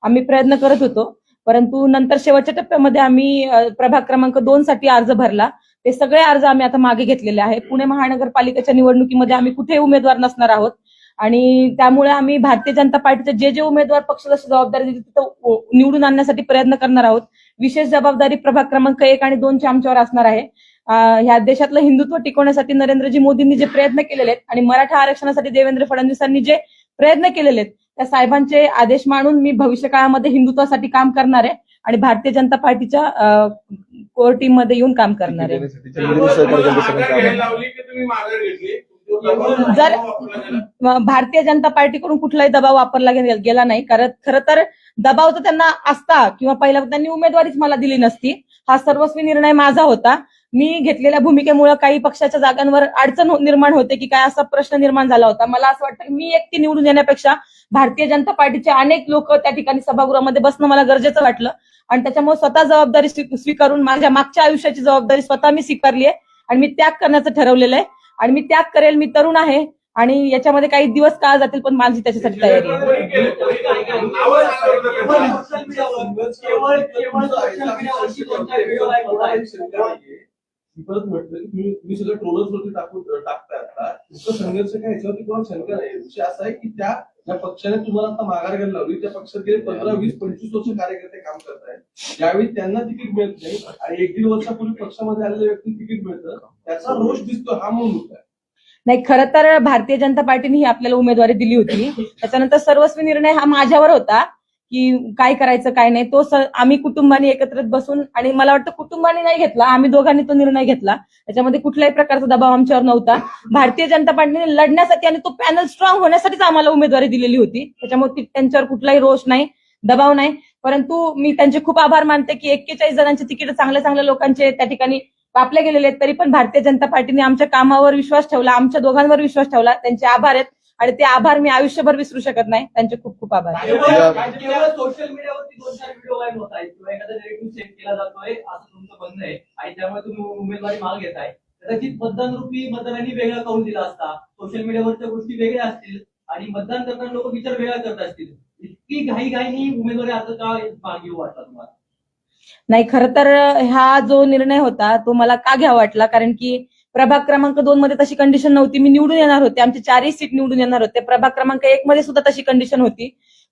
C: आम्ही प्रयत्न करत होतो, परंतु नंतर शेवटच्या टप्प्यामध्ये आम्ही प्रभाग क्रमांक 2 साठी अर्ज भरला. ते सगळे अर्ज आम्ही आता मागे घेतलेले आहे. पुणे महानगरपालिकेच्या निवडणुकीमध्ये आम्ही कुठेही उमेदवार नसणार आहोत आणि त्यामुळे आम्ही भारतीय जनता पार्टीचे जे उमेदवार पक्ष जशी जबाबदारी दिली तिथं निवडून आणण्यासाठी प्रयत्न करणार आहोत. विशेष जबाबदारी प्रभाग क्रमांक 1 आणि 2 ची आमच्यावर असणार आहे. ह्या देशातलं हिंदुत्व टिकवण्यासाठी नरेंद्रजी मोदींनी जे प्रयत्न केलेले आहेत आणि मराठा आरक्षणासाठी देवेंद्र फडणवीसांनी जे प्रयत्न केलेले आहेत त्या साहेबांचे आदेश मानून मी भविष्य काळामध्ये हिंदुत्वासाठी काम करणार आहे आणि भारतीय जनता पार्टीच्या कोर टीम मध्ये येऊन काम करणार आहे. जर भारतीय जनता पार्टीकडून कुठलाही दबाव वापरला गेला नाही, कारण खरं तर दबाव तर त्यांना असता किंवा पहिला त्यांनी उमेदवारीच मला दिली नसती. हा सर्वस्वी निर्णय माझा होता. मी घेतलेल्या भूमिकेमुळे काही पक्षाच्या जागांवर अडचण निर्माण होते की काय असा प्रश्न निर्माण झाला होता. मला असं वाटतं की मी एकटी निवडून येण्यापेक्षा भारतीय जनता पार्टीचे अनेक लोक त्या ठिकाणी सभागृहामध्ये बसणं मला गरजेचं वाटलं आणि त्याच्यामुळे स्वतः जबाबदारी स्वीकारून माझ्या मागच्या आयुष्याची जबाबदारी स्वतः मी स्वीकारली आहे आणि मी त्याग करण्याचं ठरवलेलं आहे आणि मी त्याग करेल. मी तरुण आहे आणि याच्यामध्ये काही दिवस काळ जातील पण माझी त्याच्यासाठी तयारी आहे.
B: परत म्हटलं की तुम्ही सगळं ट्रोलर्सवरती टाकताय आता इतकं संघर्ष काय याच्यावरती कोणाला शंका नाही. विषय असा आहे की त्या पक्षाने तुम्हाला आता माघार घ्यायला लावली. त्या पक्षात गेले 15, 20, 25 वर्ष कार्यकर्ते काम करतायत. ज्यावेळी त्यांना तिकीट मिळत नाही आणि 1-1.5 वर्षापूर्वी पक्षामध्ये आलेल्या व्यक्ती तिकीट मिळतं त्याचा रोष दिसतो. हा मूळ मुद्दा आहे.
C: नाही, खरं तर भारतीय जनता पार्टीने ही आपल्याला उमेदवारी दिली होती. त्याच्यानंतर सर्वस्वी निर्णय हा माझ्यावर होता की काय करायचं काय नाही. तो आम्ही कुटुंबाने एकत्रित बसून आणि मला वाटतं कुटुंबाने नाही घेतला, आम्ही दोघांनी तो निर्णय घेतला. त्याच्यामध्ये कुठल्याही प्रकारचा दबाव आमच्यावर नव्हता. भारतीय जनता पार्टीने लढण्यासाठी आणि तो पॅनल स्ट्रॉंग होण्यासाठीच आम्हाला उमेदवारी दिलेली होती. त्याच्यामुळे त्यांच्यावर कुठलाही रोष नाही, दबाव नाही. परंतु मी त्यांचे खूप आभार मानते की 41 जणांचे तिकीट चांगल्या लोकांचे त्या ठिकाणी कापले गेलेले आहेत. तरी पण भारतीय जनता पार्टीने आमच्या कामावर विश्वास ठेवला, आमच्या दोघांवर विश्वास ठेवला. त्यांचे आभार आहेत आणि ते आभार मी आयुष्यभर विसरू शकत नाही. त्यांचे खूप खूप आभार.
D: सोशल मीडियावरती 2-4 व्हिडिओ व्हायरल होत आहेत किंवा एखादा नेरेटिव्ह सेट केला जातोय असं तुमचं म्हणणं आहे आणि त्यामुळे तुम्ही उमेदवारी मागे घेताय. कदाचित मतदानरूपी मतदारांनी वेगळा करून दिला असता, सोशल मीडियावरच्या गोष्टी वेगळ्या असतील आणि मतदान करताना लोक विचार वेगळा करत असतील. इतकी घाईघाईनी उमेदवारी अर्ज का मागे घेऊ वाटला तुम्हाला?
C: नाही, खरं तर हा जो निर्णय होता तो मला का घ्यावा वाटला, कारण की प्रभाग क्रमांक 2 मध्ये तशी कंडिशन नव्हती. मी निवडून येणार होते, आमचे 4ही सीट निवडून येणार होते. प्रभाग क्रमांक 1 मध्ये सुद्धा तशी कंडिशन होती.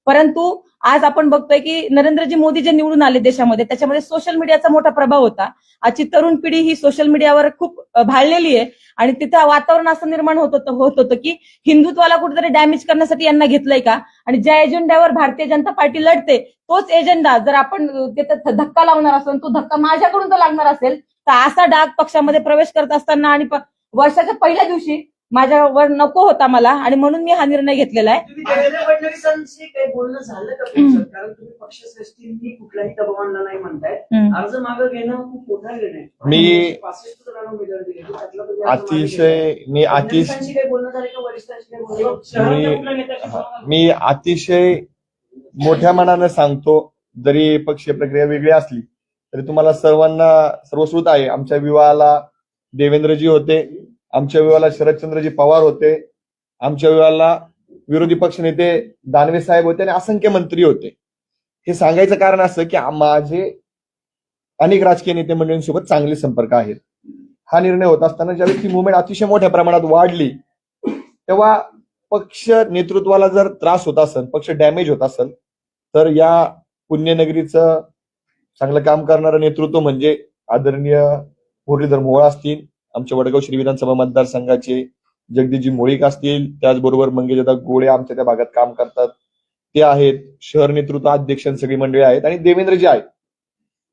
C: परंतु आज आपण बघतोय की नरेंद्रजी मोदी जे निवडून आले देशामध्ये त्याच्यामध्ये सोशल मीडियाचा मोठा प्रभाव होता. आजची तरुण पिढी ही सोशल मीडियावर खूप भाळलेली आहे आणि तिथं वातावरण असं निर्माण होत होतं की हिंदुत्वाला कुठेतरी डॅमेज करण्यासाठी यांना घेतलंय का आणि ज्या एजेंड्यावर भारतीय जनता पार्टी लढते तोच एजेंडा जर आपण तिथं धक्का लावणार असेल, तो धक्का माझ्याकडून जर लागणार असेल तर असा डाग पक्षामध्ये प्रवेश करत असताना आणि वर्षाच्या पहिल्या दिवशी माझ्यावर नको होता मला आणि म्हणून मी हा निर्णय घेतलेला आहे.
E: देवेंद्र फडणवीसांशी काही बोलणं झालं का पक्षात? कारण तुम्ही पक्षश्रेष्ठींनी कुठलाही दबाव आणला नाही म्हणताय. अर्ज मागं घेणं खूप मोठा निर्णय.
A: मी
E: 65 जणांना उमेदवारी दिली त्यातला तुम्ही
A: अतिशय
E: काही बोलणं झालं का वरिष्ठांशी काही बोलणं?
A: मी अतिशय मोठ्या मनानं सांगतो, जरी पक्षीय प्रक्रिया वेगळी असली तरी तुम्हाला सर्वांना सर्वश्रुत आहे. आमच्या विवाहाला देवेंद्रजी होते, आमच्या विवाहाला शरदचंद्रजी पवार होते, आमच्या विवाहाला विरोधी पक्षनेते दानवे साहेब होते आणि असंख्य मंत्री होते. हे सांगायचं कारण असं की माझे अनेक राजकीय नेते मंडळींसोबत चांगले संपर्क आहेत. हा निर्णय होत असताना ज्यावेळी ती मुवमेंट अतिशय मोठ्या प्रमाणात वाढली तेव्हा पक्ष नेतृत्वाला जर त्रास होत असेल, पक्ष डॅमेज होत असेल तर या पुण्यनगरीचं चांगलं काम करणारं नेतृत्व म्हणजे आदरणीय मुरलीधर मोहोळ असतील, आमच्या वडगाव श्री विधानसभा मतदारसंघाचे जगदीशजी मोळीक असतील, त्याचबरोबर मंगेशदादा गोळे आमच्या त्या भागात काम करतात ते आहेत, शहर नेतृत्व अध्यक्ष सगळी मंडळी आहेत आणि देवेंद्रजी आहेत.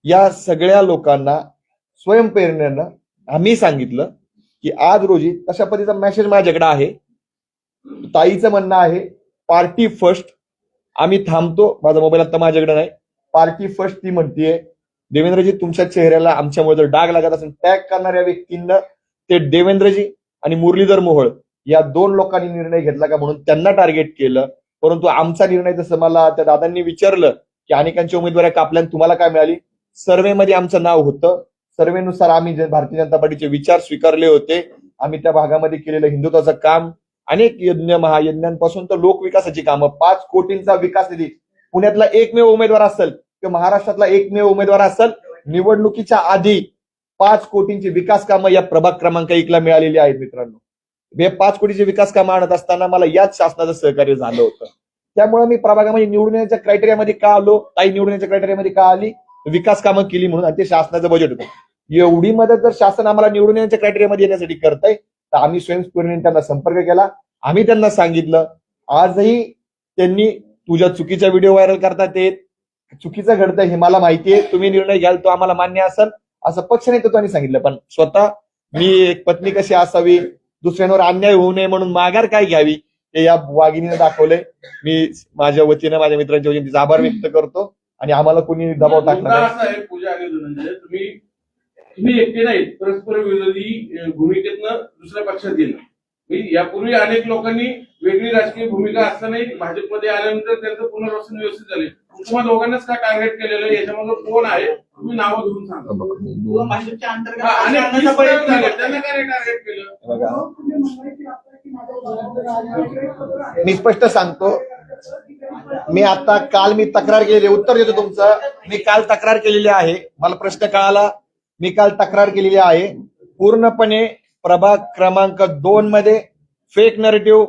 A: या सगळ्या लोकांना स्वयंप्रेरणेनं आम्ही सांगितलं की आज रोजी तशा पद्धतीचा मेसेज माझ्याकडे आहे. ताईचं म्हणणं आहे पार्टी फर्स्ट, आम्ही थांबतो. माझा मोबाईल आता माझ्याकडे नाही. पार्टी फर्स्ट ती म्हणतीये. देवेंद्रजी तुमच्या चेहऱ्याला आमच्यामुळे जर डाग लागत असेल, टॅग करणाऱ्या व्यक्तींना ते देवेंद्रजी आणि मुरलीधर मोहोळ या 2 लोकांनी निर्णय घेतला का म्हणून त्यांना टार्गेट केलं. परंतु आमचा निर्णय जसं मला त्या दादांनी विचारलं की अनेकांच्या उमेदवारी कापल्या तुम्हाला काय मिळाली, सर्व्हेमध्ये आमचं नाव होतं, सर्वेनुसार आम्ही भारतीय जनता पार्टीचे विचार स्वीकारले होते. आम्ही त्या भागामध्ये केलेलं हिंदुत्वाचं काम, अनेक यज्ञ महायज्ञांपासून तर लोकविकासाची कामं, 5 कोटींचा विकास निधी, पुण्यातला एकमेव उमेदवार असेल किंवा महाराष्ट्रातला एकमेव उमेदवार असेल निवडणुकीच्या आधी 5 कोटींची विकास कामं या प्रभाग क्रमांक 1 ला मिळालेली आहेत. मित्रांनो, हे 5 कोटीची विकास कामं आणत असताना मला याच शासनाचं सहकार्य झालं होतं. त्यामुळे मी प्रभागामध्ये निवडून येण्याच्या क्रायटेरियामध्ये का आलो, ताई निवडून येण्याच्या क्रायटेरियामध्ये का आली, विकास कामं केली म्हणून, आणि ते शासनाचं बजेट होतं. एवढी मदत जर शासन आम्हाला निवडून येण्याच्या क्रायटेरियामध्ये येण्यासाठी करतंय तर आम्ही स्वयंस्फूर्तीने त्यांना संपर्क केला. आम्ही त्यांना सांगितलं, आजही त्यांनी तुझ्या चुकीचा व्हिडिओ व्हायरल करतात, ते चुकीचं घडतंय हे मला माहितीये, तुम्ही निर्णय घ्याल तो आम्हाला मान्य असेल असं पक्ष नेतृत्वाने सांगितलं. पण स्वतः मी एक पत्नी कशी असावी, दुसऱ्यांवर अन्याय होऊ नये म्हणून माघार काय घ्यावी हे या वाघिणीने दाखवलंय. मी माझ्या वतीनं माझ्या मित्रांच्या वतीने तिचा आभार व्यक्त करतो आणि आम्हाला कोणी दबाव टाकला
B: मुद्दा
A: नाही.
B: असा आहे पूजा आणि धनंजय, तुम्ही एकटे नाहीत, परस्पर विरोधी भूमिकेतनं दुसऱ्या पक्षात गेलं. यापूर्वी अनेक लोकांनी वेगळी राजकीय भूमिका असतानाही भाजपमध्ये आल्यानंतर त्यांचं पुनर्वसन व्यवस्थित झाले. तुम्हाला दोघांनाच का टार्गेट केलेलं आहे, याच्यामध्ये कोण आहे, तुम्ही नावं घेऊन सांगा.
D: भाजपच्या अंतर्गत
B: अनेक प्रयत्न झाले, त्यांना काय टार्गेट केलं?
A: बघा, मी स्पष्ट सांगतो, मी आता काल मी तक्रार केली, उत्तर देतो तुमचं. मी काल तक्रार केलेली आहे, मला प्रश्न कळाला, मी काल तक्रार केलेली आहे. पूर्णपणे प्रभाग क्रमांक 2 मध्ये fake narrative,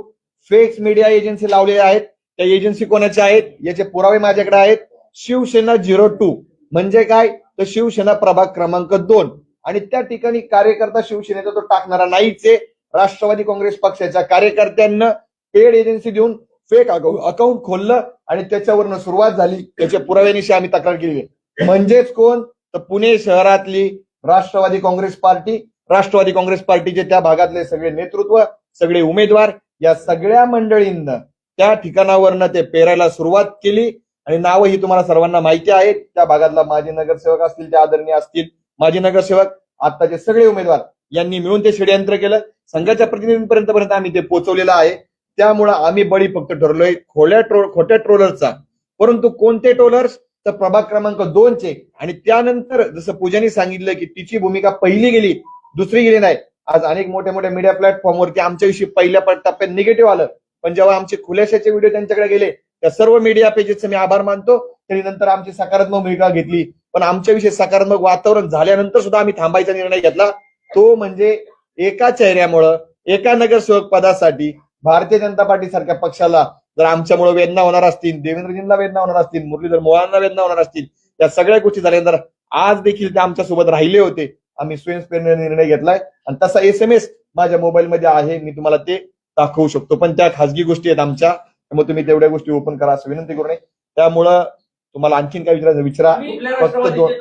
A: fake media agency लावलेल्या आहेत. त्या एजन्सी कोणाच्या आहेत याचे पुरावे माझ्याकडे आहेत. शिवसेना 02 म्हणजे काय, तर शिवसेना प्रभाग क्रमांक 2, आणि त्या ठिकाणी कार्यकर्ता शिवसेनेचा तो टाकणारा नाहीच आहे. राष्ट्रवादी काँग्रेस पक्षाच्या कार्यकर्त्यांना पेड एजन्सी देऊन फेक अकाउंट खोललं आणि त्याच्यावरनं सुरुवात झाली. त्याच्या पुराव्यानिशी आम्ही तक्रार केली. म्हणजेच कोण, तर पुणे शहरातली राष्ट्रवादी काँग्रेस पार्टी, राष्ट्रवादी काँग्रेस पार्टीचे त्या भागातले सगळे नेतृत्व, सगळे उमेदवार, या सगळ्या मंडळींना त्या ठिकाणावरनं ते पेरायला सुरुवात केली. आणि नावं ही तुम्हाला सर्वांना माहिती आहेत. त्या भागातला माजी नगरसेवक असतील, ते आदरणीय असतील माजी नगरसेवक, आताचे सगळे उमेदवार यांनी मिळून ते षडयंत्र केलं. संघाच्या प्रतिनिधींपर्यंत आम्ही ते पोहोचवलेलं आहे. त्यामुळं आम्ही बळी फक्त ठरलोय खोट्या ट्रोलरचा. परंतु कोणते ट्रोलर्स, तर प्रभाग क्रमांक 2चे. आणि त्यानंतर जसं पूजानी सांगितलं की तिची भूमिका पहिली गेली, दुसरी गेली नाही. आज अनेक मोठ्या मोठ्या मीडिया प्लॅटफॉर्मवरती आमच्याविषयी पहिल्या टप्प्यात निगेटिव्ह आलं, पण जेव्हा आमचे खुलाशाचे व्हिडिओ त्यांच्याकडे गेले, त्या सर्व मीडिया पेजेसचे मी आभार मानतो. त्यांनी नंतर आमची सकारात्मक भूमिका घेतली. पण आमच्याविषयी सकारात्मक वातावरण झाल्यानंतर सुद्धा आम्ही थांबायचा निर्णय घेतला. तो म्हणजे एका चेहऱ्यामुळं, एका नगरसेवक पदासाठी भारतीय जनता पार्टी सारख्या पक्षाला जर आमच्यामुळे वेदना होणार असतील, देवेंद्रजींना वेदना होणार असतील, मुरलीधर मोहोळांना वेदना होणार असतील, या सगळ्या गोष्टी झाल्यानंतर आज देखील ते आमच्या सोबत राहिले होते. आम्ही स्वयंस्फूर्तीने निर्णय घेतलाय आणि तसा SMS माझ्या मोबाईलमध्ये आहे, मी तुम्हाला ते दाखवू शकतो. पण त्या खासगी गोष्टी आहेत आमच्या, त्यामुळे तुम्ही तेवढ्या गोष्टी ओपन करा असं विनंती करू नये. त्यामुळं तुम्हाला आणखीन काय विचारायचं विचारा. फक्त 2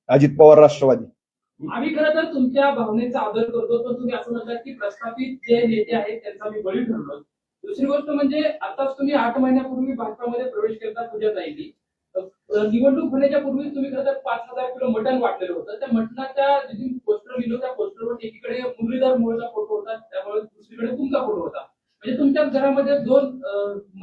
A: अजित पवार राष्ट्रवादी.
F: आम्ही खरं तर तुमच्या भावनेचा आदर करतो, पण तुम्ही असं म्हणतात की प्रस्थापित जे नेते आहेत त्यांचा मी बळी ठरलो. दुसरी गोष्ट म्हणजे आताच तुम्ही 8 महिन्यापूर्वी भाजपामध्ये प्रवेश केला पूजा ताईंनी. निवडणूक होण्याच्या पूर्वी तुम्ही खरं तर 5000 किलो मटण वाटलेलं होतं. त्या मटणाच्या जे पोस्टर लिहिलं, त्या पोस्टरवर एकीकडे मुरलीधर मोहोळचा फोटो होता, त्यामुळे दुसरीकडे तुमचा फोटो होता. म्हणजे तुमच्याच घरामध्ये 2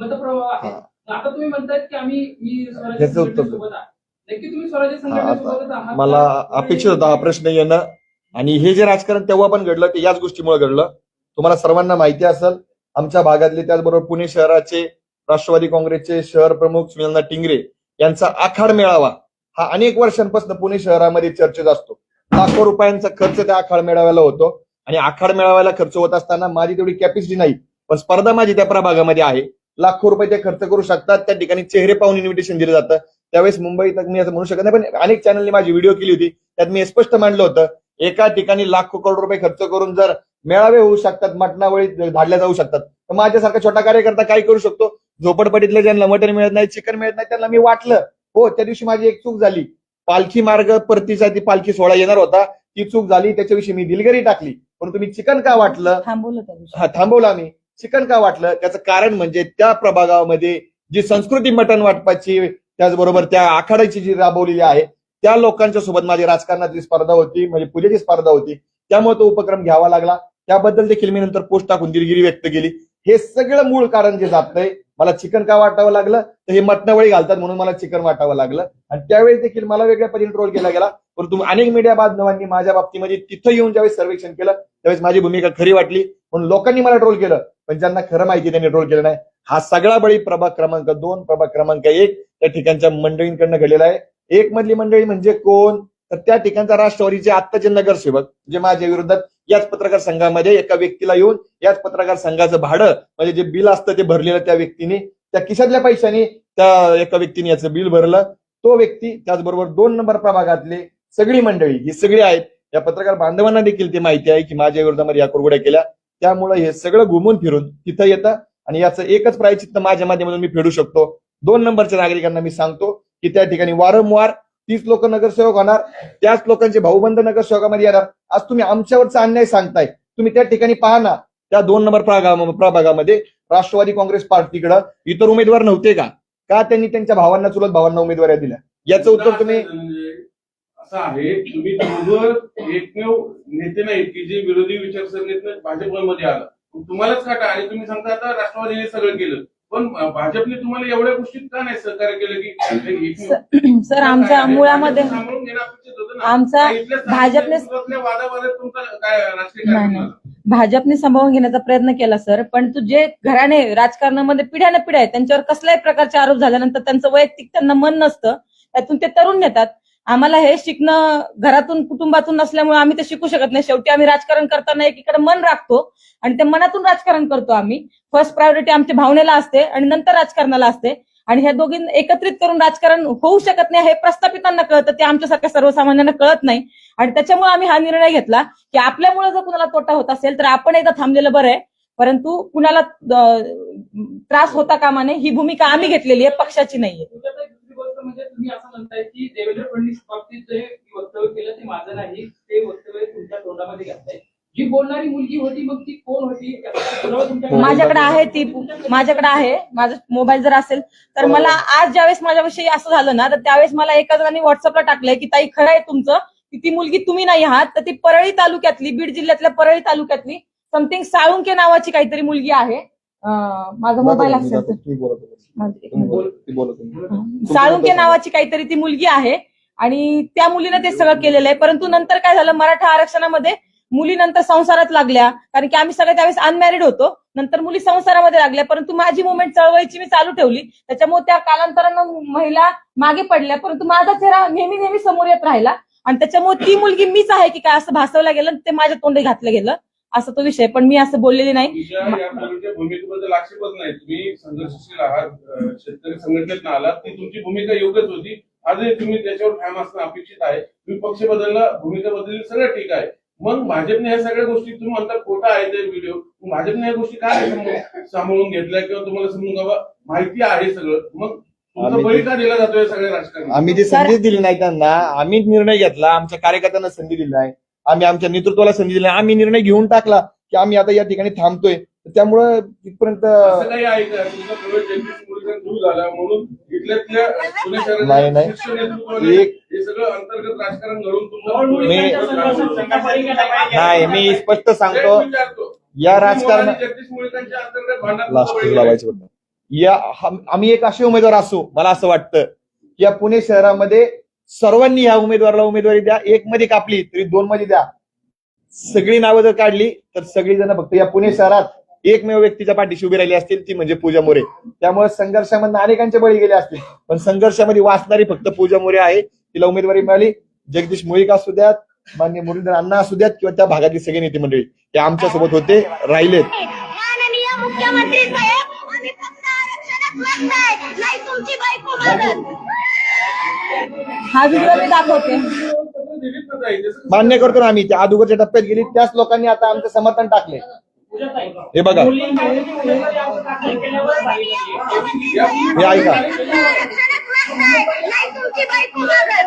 F: मतप्रवाह आहेत. आता तुम्ही म्हणतायत की मी स्वराज्य सोबत आहे. नक्की तुम्ही स्वराज्य संघटनेसोबत आहात?
A: मला अपेक्षित होता हा प्रश्न येणं, आणि हे जे राजकारण तेव्हा पण घडलं ते याच गोष्टीमुळे घडलं. तुम्हाला सर्वांना माहिती असेल, आमच्या भागातले, त्याचबरोबर पुणे शहराचे राष्ट्रवादी काँग्रेसचे शहर प्रमुख सुनील टिंगरे यांचा आखाड मेळावा हा अनेक वर्षांपासून पुणे शहरामध्ये चर्चेत असतो. लाखो रुपयांचा खर्च त्या आखाड मेळाव्याला होतो, आणि आखाड मेळाव्याला खर्च होत असताना माझी तेवढी कॅपॅसिटी नाही, पण स्पर्धा माझी त्या प्रभागामध्ये आहे. लाखो रुपये ते खर्च करू शकतात. त्या ठिकाणी चेहरे पाहून इन्व्हिटेशन दिलं जातं. त्यावेळेस मुंबईत मी असं म्हणू शकत नाही, पण अनेक चॅनलनी माझी व्हिडिओ केली होती, त्यात मी स्पष्ट मांडलं होतं, एका ठिकाणी लाखो करोड रुपये खर्च करून जर मेळावे होऊ शकतात, मटणावळी धाडल्या जाऊ शकतात, तर माझ्यासारखा छोटा कार्यकर्ता काय करू शकतो? झोपडपट्टीतले ज्यांना मटण मिळत नाही, चिकन मिळत नाही, त्यांना मी वाटलं. हो, त्या दिवशी माझी एक चूक झाली. पालखी मार्ग परतीचा ती पालखी सोहळा येणार होता, ती चूक झाली, त्याच्याविषयी मी दिलगिरी टाकली. पण तुम्ही चिकन का वाटलं? थांबवलं आम्ही. चिकन का वाटलं? त्याचं कारण म्हणजे त्या प्रभागामध्ये जी संस्कृती मटण वाटपाची, त्याचबरोबर त्या आखाड्याची जी राबवलेली आहे, त्या लोकांच्या सोबत माझी राजकारणातली स्पर्धा होती, म्हणजे पूजेची स्पर्धा होती. त्यामुळे तो उपक्रम घ्यावा लागला. त्याबद्दल देखील मी नंतर पोस्ट टाकून दिलगिरी व्यक्त केली. हे सगळं मूळ कारण जे जातंय, मला चिकन का वाटावं लागलं, तर हे मटणावळी घालतात म्हणून मला चिकन वाटावं लागलं. आणि त्यावेळेस देखील मला वेगळ्या पद्धतीने ट्रोल केला गेला. परंतु अनेक मीडिया बांधवांनी माझ्या बाबतीमध्ये तिथं येऊन ज्यावेळेस सर्वेक्षण केलं त्यावेळेस माझी भूमिका खरी वाटली म्हणून लोकांनी मला ट्रोल केलं, पण ज्यांना खरं माहिती त्यांनी ट्रोल केलं नाही. हा सगळा बळी प्रभाग क्रमांक 2, प्रभाग क्रमांक 1 त्या ठिकाणच्या मंडळींकडनं घडलेला आहे. एक मधली मंडळी म्हणजे कोण, तर त्या ठिकाणचा राष्ट्रवादीचे आत्ताचे नगरसेवक जे माझ्या विरोधात याच पत्रकार संघामध्ये एका व्यक्तीला येऊन याच पत्रकार संघाचं भाडं म्हणजे जे बिल असतं ते भरलेलं त्या व्यक्तीने त्या खिशातल्या पैशाने त्या एका व्यक्तीने याचं बिल भरलं. तो व्यक्ती त्याचबरोबर 2 नंबर प्रभागातले सगळी मंडळी ही सगळी आहेत. या पत्रकार बांधवांना देखील ते माहिती आहे की माझ्या विरोधामध्ये या कुरघोड्या केल्या. त्यामुळे हे सगळं घुमून फिरून तिथं येतं आणि याचं एकच प्रायश्चित्त माझ्या माध्यमातून मी फेडू शकतो. 2 नंबरच्या नागरिकांना मी सांगतो की त्या ठिकाणी वारंवार 30 लोक नगरसेवक होणार, त्याच लोकांचे भाऊबंद नगरसेवकामध्ये येणार. आज तुम्ही आमच्यावरचा अन्याय सांगताय, तुम्ही त्या ठिकाणी पहा ना, त्या 2 नंबर प्रभागामध्ये राष्ट्रवादी काँग्रेस पार्टीकडे इतर उमेदवार नव्हते का? का त्यांनी त्यांच्या भावांना चुलत भावांना उमेदवारी दिल्या? याचं उत्तर तुम्ही
B: असं आहे, तुम्ही दोघं एकमेव नेते नाहीत की जे विरोधी विचारसरणीतनं भाजपमध्ये आलं. तुम्हालाच काटा आणि तुम्ही सांगता आता राष्ट्रवादीने सगळं केलं, पण भाजपने तुम्हाला एवढ्या गोष्टीत का नाही सहकार्य केलं की
C: सर आमच्या मुळामध्ये
B: सांभाळून घेणं अपेक्षित होतं ना.
C: आमचा
B: इथल्या
C: भाजपने
B: वादावादात तुमचा काय राजकीय
C: नाही,
B: कार्यक्रम
C: नाही.
B: झाला?
C: भाजपने सांभाळून घेण्याचा प्रयत्न केला सर, पण जे घराणे राजकारणामध्ये पिढ्याने पिढ्या आहेत त्यांच्यावर कसल्याही प्रकारचे आरोप झाल्यानंतर त्यांचं वैयक्तिक त्यांना मन नसतं, त्यातून ते तरुण नेतात. आम्हाला हे शिकणं घरातून कुटुंबातून नसल्यामुळे आम्ही ते शिकू शकत नाही. शेवटी आम्ही राजकारण करताना एकीकडे मन राखतो आणि त्या मनातून राजकारण करतो. आम्ही फर्स्ट प्रायोरिटी आमच्या भावनेला असते आणि नंतर राजकारणाला असते आणि ह्या दोघी एकत्रित करून राजकारण होऊ शकत नाही हे प्रस्थापितांना कळतं, ते आमच्यासारख्या सर्वसामान्यांना कळत नाही. आणि त्याच्यामुळे आम्ही हा निर्णय घेतला की आपल्यामुळे जर कुणाला तोटा होत असेल तर आपण एकदा थांबलेलं बरं आहे, परंतु कुणाला त्रास होता कामा नये ही भूमिका आम्ही घेतलेली आहे, पक्षाची नाहीये.
F: दुसरी गोष्ट म्हणजे तुम्ही असं म्हणताय की देवेंद्र फडणवीस बाबतीत जे वक्तव्य केलं ते माझं नाही, ते वक्तव्य तुमच्या तोंडामध्ये घातलंय. जी बोलणारी मुलगी होती मग ती कोण होती?
C: माझ्याकडे आहे ती, माझ्याकडे आहे, माझा मोबाईल जर असेल तर मला आज ज्यावेळेस माझ्याविषयी असं झालं ना तर त्यावेळेस मला एका जणांनी व्हॉट्सअपला टाकलंय की ताई खरं आहे तुमचं की ती मुलगी तुम्ही नाही आहात, तर ती परळी तालुक्यातली, बीड जिल्ह्यातल्या परळी तालुक्यातली समथिंग साळुंके नावाची काहीतरी मुलगी आहे. माझा मोबाईल असेल तर साळुंके नावाची काहीतरी ती मुलगी आहे आणि त्या मुलीने ते सगळं केलेलं आहे. परंतु नंतर काय झालं, मराठा आरक्षणामध्ये मुली नंतर संसारात लागल्या, कारण की आम्ही सगळे त्यावेळेस अनमॅरिड होतो. नंतर मुली संसारामध्ये लागल्या, परंतु माझी मुवमेंट चळवळीची मी चालू ठेवली, त्याच्यामुळे त्या कालांतरानं महिला मागे पडल्या, परंतु माझा चेहरा नेहमी नेहमी समोर येत राहिला आणि त्याच्यामुळे ती मुलगी मीच आहे की काय असं भासवलं गेलं, ते माझ्या तोंडी घातलं गेलं, असा तो विषय. पण मी असं बोललेली नाही.
B: तुमच्या भूमिकेबद्दल आक्षेपच नाही, तुम्ही संघर्षशील आहात, शेतकरी संघटनेत आलात, ती तुमची भूमिका योग्यच होती. आजही तुम्ही त्याच्यावर ठाम असणं अपेक्षित आहे. तुम्ही पक्ष बदलला, भूमिका बदलली, सगळं ठीक आहे. मग भाजपने ह्या सगळ्या गोष्टी तुम्ही म्हणता खोटा आहे ते व्हिडिओ, भाजपने ह्या गोष्टी काय सांभाळून घेतल्या किंवा तुम्हाला समजून बाबा माहिती आहे सगळं, मग तुमचा बळी का दिला जातोय सगळ्या राजकारण?
A: आम्ही ती संधी दिली नाही त्यांना, आम्ही निर्णय घेतला, आमच्या कार्यकर्त्यांना संधी दिली नाही, आम्ही आमच्या नेतृत्वाला संधी दिली नाही, आम्ही निर्णय घेऊन टाकला की आम्ही आता या ठिकाणी थांबतोय. त्यामुळं तिथपर्यंत
B: असं काही आहे का तुमचा प्रवेश जगदीश मुलगा दूर झाला म्हणून इथल्या पुणे
A: नाही, नाही.
B: शीर्ष नेतृत्वाने हे सगळं अंतर्गत राजकारण घडून
A: नाही, मी स्पष्ट सांगतो या राजकारण
B: जगदीश मुलगांच्या अंतर्गत
A: लास्ट लावायचं होतं. आम्ही एक असे उमेदवार असू, मला असं वाटतं की या पुणे शहरामध्ये सर्वांनी या उमेदवाराला उमेदवारी द्या, 1 मध्ये कापली तरी 2 मध्ये द्या. सगळी नावं जर काढली तर सगळी जण फक्त या पुणे शहरात एकमेव व्यक्तीच्या पाठीशी उभी राहिली असतील, ती म्हणजे पूजा मोरे. त्यामुळे संघर्षामध्ये अनेकांचे बळी गेले असतील, पण संघर्षामध्ये वाचणारी फक्त पूजा मोरे आहे, तिला उमेदवारी मिळाली. जगदीश मुळीक असू द्यात, माननीय मुरलीधर अण्णा असू द्यात किंवा त्या भागातली सगळे नेते मंडळी ते आमच्या सोबत होते, राहिलेत.
G: माननीय मुख्यमंत्री साहेब, आम्ही फक्त आरक्षणात मत आहे, नाही तुमची बायको मदत.
C: हा व्हिडिओ मी दाखवते.
A: मान्य करतो ना आम्ही, त्या अगोदरच्या टप्प्यात गेली त्याच लोकांनी आता आमचं समर्थन टाकले. हे बघा, हे ऐका,
G: आरक्षणात मत आहे, नाही तुमची बायको मदत.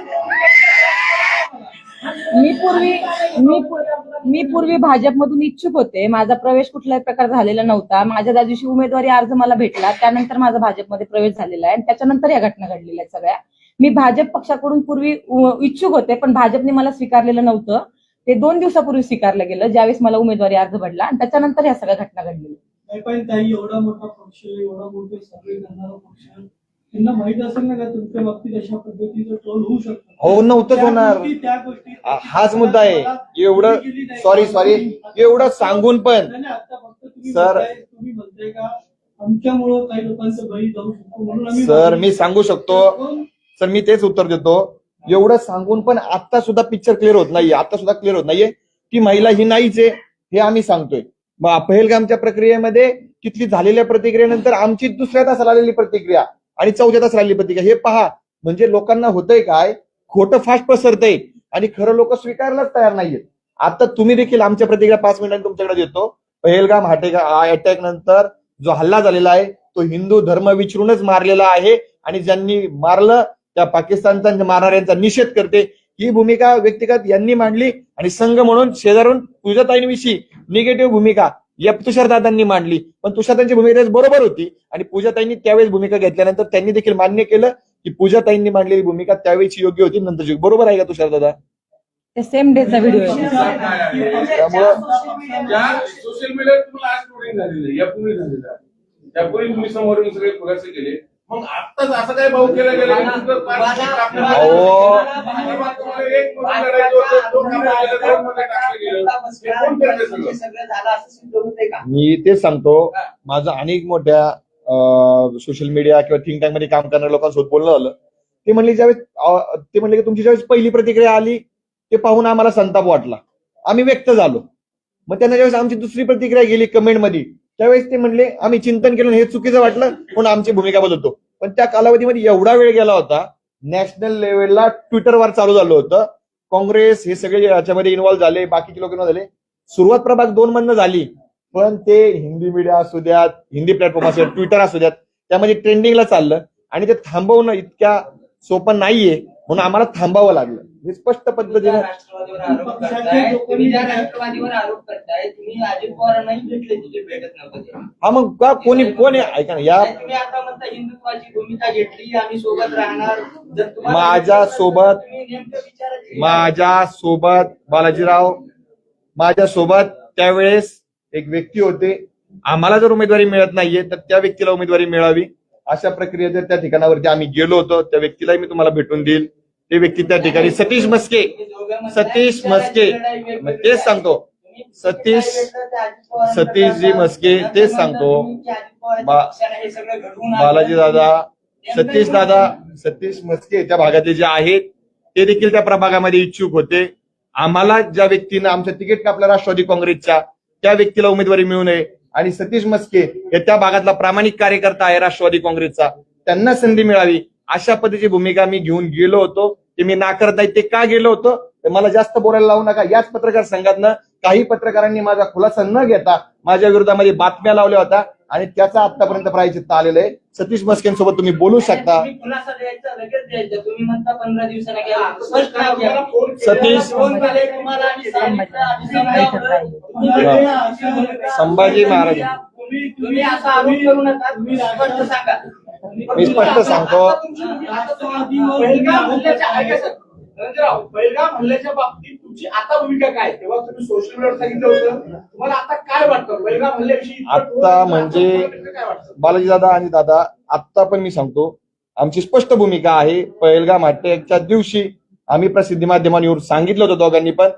C: मी पूर्वी भाजपमधून इच्छुक होते. माझा प्रवेश कुठल्याही प्रकार झालेला नव्हता. माझ्या ज्या दिवशी उमेदवारी अर्ज मला भेटला त्यानंतर माझा भाजपमध्ये प्रवेश झालेला आहे आणि त्याच्यानंतर या घटना घडलेल्या आहेत सगळ्या. मी भाजप पक्षाकडून पूर्वी इच्छुक होते, पण भाजपने मला स्वीकारलेलं नव्हतं. ते 2 दिवसापूर्वी स्वीकारलं गेलं, ज्यावेळेस मला उमेदवारी अर्ज भरला आणि त्याच्यानंतर या सगळ्या घटना घडलेल्या.
H: पण ताई, एवढा मोठा पक्ष, एवढा मोठे सगळे करणारा पक्ष,
B: त्यांना माहित असेल ना का तुमच्या बाबतीत अशा पद्धतीचं ट्रोल होऊ शकतो.
A: हो, नव्हतंच होणार.
B: त्या गोष्टी
A: हाच मुद्दा आहे. एवढं सॉरी एवढं सांगून पण
B: आता फक्त तुम्ही
A: सर-
B: तुम्ही म्हणताय का आमच्यामुळं काही लोकांचं बळी जाऊ शकतो म्हणून आम्ही
A: सर मी सांगू शकतो सर, मी तेच उत्तर देतो. एवढं सांगून पण आता सुद्धा पिक्चर क्लिअर होत नाहीये. आता सुद्धा क्लिअर होत नाहीये की महिला ही नाहीच आहे हे आम्ही सांगतोय. मग पहलगामच्या प्रक्रियेमध्ये तिथली झालेल्या प्रतिक्रियेनंतर आमची दुसऱ्या तासाला आलेली प्रतिक्रिया आणि चौथ्या तासाला आलेली प्रतिक्रिया, हे पहा. म्हणजे लोकांना होतंय काय, खोटं फास्ट पसरतंय आणि खरं लोक स्वीकारायलाच तयार नाहीयेत. आता तुम्ही देखील आमच्या प्रतिक्रिया 5 मिनिटांनी तुमच्याकडे देतो. पहलगाम अटॅक नंतर जो हल्ला झालेला आहे तो हिंदू धर्म विचारूनच मारलेला आहे आणि ज्यांनी मारलं त्या पाकिस्तानचा मारणाऱ्यांचा निषेध करते. ही भूमिका व्यक्तिगत यांनी मांडली आणि संघ म्हणून शेजारून पूजाताईंविषयी निगेटिव्ह भूमिका या तुषारदादांनी मांडली. पण तुषारदांची भूमिका त्यावेळेस बरोबर होती आणि पूजाताईंनी त्यावेळेस भूमिका घेतल्यानंतर त्यांनी देखील मान्य केलं की पूजाताईंनी मांडलेली भूमिका त्यावेळेची योग्य होती, नंतरची. बरोबर आहे का तुषारदादा?
C: सेम डेचा व्हिडिओ आहे.
A: त्यामुळं
H: त्या सोशल मीडियावर तुम्हाला आज ट्रोलिंग झालेलं आहे, यापूर्वी झालेलं आहे. त्यापूर्वी तुम्ही समोरून सगळे खुलासे केले. मग आत्ताच असं काय भाऊ केला गेला की तुमचं पाच मिनिट आपल्याला-
A: अहो.
H: तेव्हा तुम्हाला एक मध्ये लढायचं होतं, दोन मध्ये लढायचं, दोन मध्ये टाकलं गेलं. हे कोण करते सगळं?
E: सगळं झालं असं सिद्ध होतंय का?
A: मी तेच सांगतो. माझं अनेक मोठ्या सोशल मीडिया किंवा थिंक टँक मध्ये काम करणाऱ्या लोकांसोबत बोलणं झालं. ते म्हणले की तुमची ज्यावेळेस पहिली प्रतिक्रिया आली ते पाहून आम्हाला संताप वाटला, आम्ही व्यक्त झालो. मग त्यांना ज्यावेळेस आमची दुसरी प्रतिक्रिया गेली कमेंट मध्ये त्यावेळेस ते म्हणले आम्ही चिंतन केलं, हे चुकीचं वाटलं म्हणून आमची भूमिका बदलतो. पण त्या कालावधीमध्ये एवढा वेळ गेला होता, नॅशनल लेवलला ट्विटरवर चालू झालं होतं. काँग्रेस हे सगळे याच्यामध्ये इन्व्हॉल्व्ह झाले, बाकीचे लोक इन्व्हॉल्व्ह झाले. सुरुवात प्रभाग 2 मधनं झाली, पण ते हिंदी मीडिया असू द्यात, हिंदी प्लॅटफॉर्म असू द्यात, ट्विटर असू द्यात, त्यामध्ये ट्रेंडिंगला चाललं आणि ते थांबवणं इतक्या सोपं नाहीये म्हणून आम्हाला थांबावं लागलं. हे स्पष्ट पद्धतीने
E: राष्ट्रवादीवर आरोप करताय, तुम्ही ज्या राष्ट्रवादीवर आरोप करताय, तुम्ही अजित पवारांनाही भेटले तिथे भेटत नव्हते.
A: हा मग का कोणी ऐका ना, या
E: तुम्ही आता म्हणता हिंदुत्वाची भूमिका घेतली, आम्ही सोबत राहणार. जर तुम्हाला
A: माझ्यासोबत-
E: तुम्ही नेमकं विचारायचं-
A: माझ्यासोबत बालाजीराव, माझ्यासोबत त्यावेळेस एक व्यक्ती होते. आम्हाला जर उमेदवारी मिळत नाहीये तर त्या व्यक्तीला उमेदवारी मिळावी अशा प्रक्रियेत जर त्या ठिकाणावरती आम्ही गेलो होतो, त्या व्यक्तीलाही मी तुम्हाला भेटून देईल. ते व्यक्ती त्या ठिकाणी सतीश मस्के मग तेच सांगतो. सतीशजी मस्के तेच सांगतो. बालाजी दादा, सतीश मस्के त्या भागातले जे आहेत ते देखील त्या प्रभागामध्ये इच्छुक होते. आम्हाला ज्या व्यक्तीनं आमचं तिकीट कापलं राष्ट्रवादी काँग्रेसच्या त्या व्यक्तीला उमेदवारी मिळू नये आणि सतीश मस्के हे त्या भागातला प्रामाणिक कार्यकर्ता आहे राष्ट्रवादी काँग्रेसचा, त्यांना संधी मिळावी अशा पद्धतीची भूमिका मी घेऊन गेलो होतो. ते मी नाकारत नाही. ते का गेलो होतो तर मला जास्त बोलायला लावू नका. याच पत्रकार संघातनं काही पत्रकारांनी माझा खुलासा न घेता माझ्या विरोधामध्ये बातम्या लावल्या होत्या आणि त्याचा आतापर्यंत प्रायश्चित्त आलेलं आहे. सतीश मस्केंसोबत तुम्ही बोलू शकता.
E: तुम्ही खुलासा द्यायचा, लगेच द्यायचा. तुम्ही म्हणता 15 दिवसांनी घ्या. स्पष्ट नाही घ्या.
A: सतीश-
E: फोन केले तुम्हाला आणि सांगितलं आणि समजावलं.
A: संभाजी महाराज
E: तुम्ही असा आरोप करू नका. तुम्ही स्पष्ट सांगा.
A: मी स्पष्ट सांगतो.
B: पहलगाम हल्ल्याच्या बाबतीत तुमची आता भूमिका काय? तेव्हा तुम्ही सोशल मीडियावर सांगितलं होतं, तुम्हाला आता काय वाटतं पहलगाम हल्ल्याविषयी?
A: आता म्हणजे
B: काय वाटतं?
A: बालाजी दादा आणि दादा, आता पण मी सांगतो आमची स्पष्ट भूमिका आहे. पहलगाम अटॅकच्या दिवशी आम्ही प्रसिद्धी माध्यमांवर सांगितलं होतं दोघांनी पण,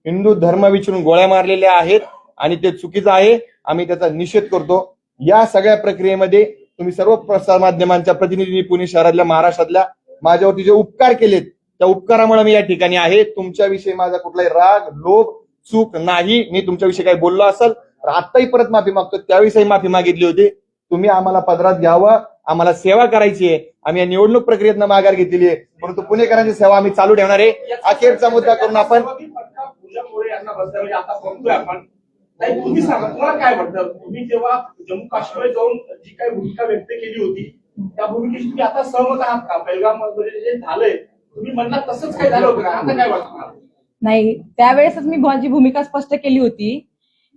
A: हिंदू धर्म विचारून गोळ्या मारलेल्या आहेत आणि ते चुकीचं आहे. आम्ही त्याचा निषेध करतो. या सगळ्या प्रक्रियेमध्ये तुम्ही सर्व प्रसार माध्यमांच्या प्रतिनिधींनी पुणे शहरातल्या, महाराष्ट्रातल्या माझ्यावरती जे उपकार केलेत त्या उपकारामुळे मी या ठिकाणी आहे. तुमच्याविषयी माझा कुठलाही राग, लोभ, चूक नाही. मी तुमच्याविषयी काही बोललो असेल तर आताही परत माफी मागतो. त्याविषयी माफी मागितली होती. तुम्ही आम्हाला पदरात घ्यावं, आम्हाला सेवा करायची आहे. आम्ही या निवडणूक प्रक्रियेतनं माघार घेतलेली आहे, परंतु पुणेकरांची सेवा आम्ही चालू ठेवणार आहे. अखेरचा मुद्दा करून आपण
B: पूजा मोरे यांना बसल्यामध्ये आता बघतोय आपण. नाही, तुम्ही सांगा तुम्हाला काय वाटतं? तुम्ही जेव्हा जम्मू काश्मीर जाऊन जी काही भूमिका व्यक्त केली होती त्या भूमिकेशी तुम्ही आता सहमत आहात का? पहलगाम मध्ये जे झालंय तुम्ही म्हणला तसंच काय झालं होतं का? आता काय वाटतं?
C: नाही, त्यावेळेसच मी माझी भूमिका स्पष्ट केली होती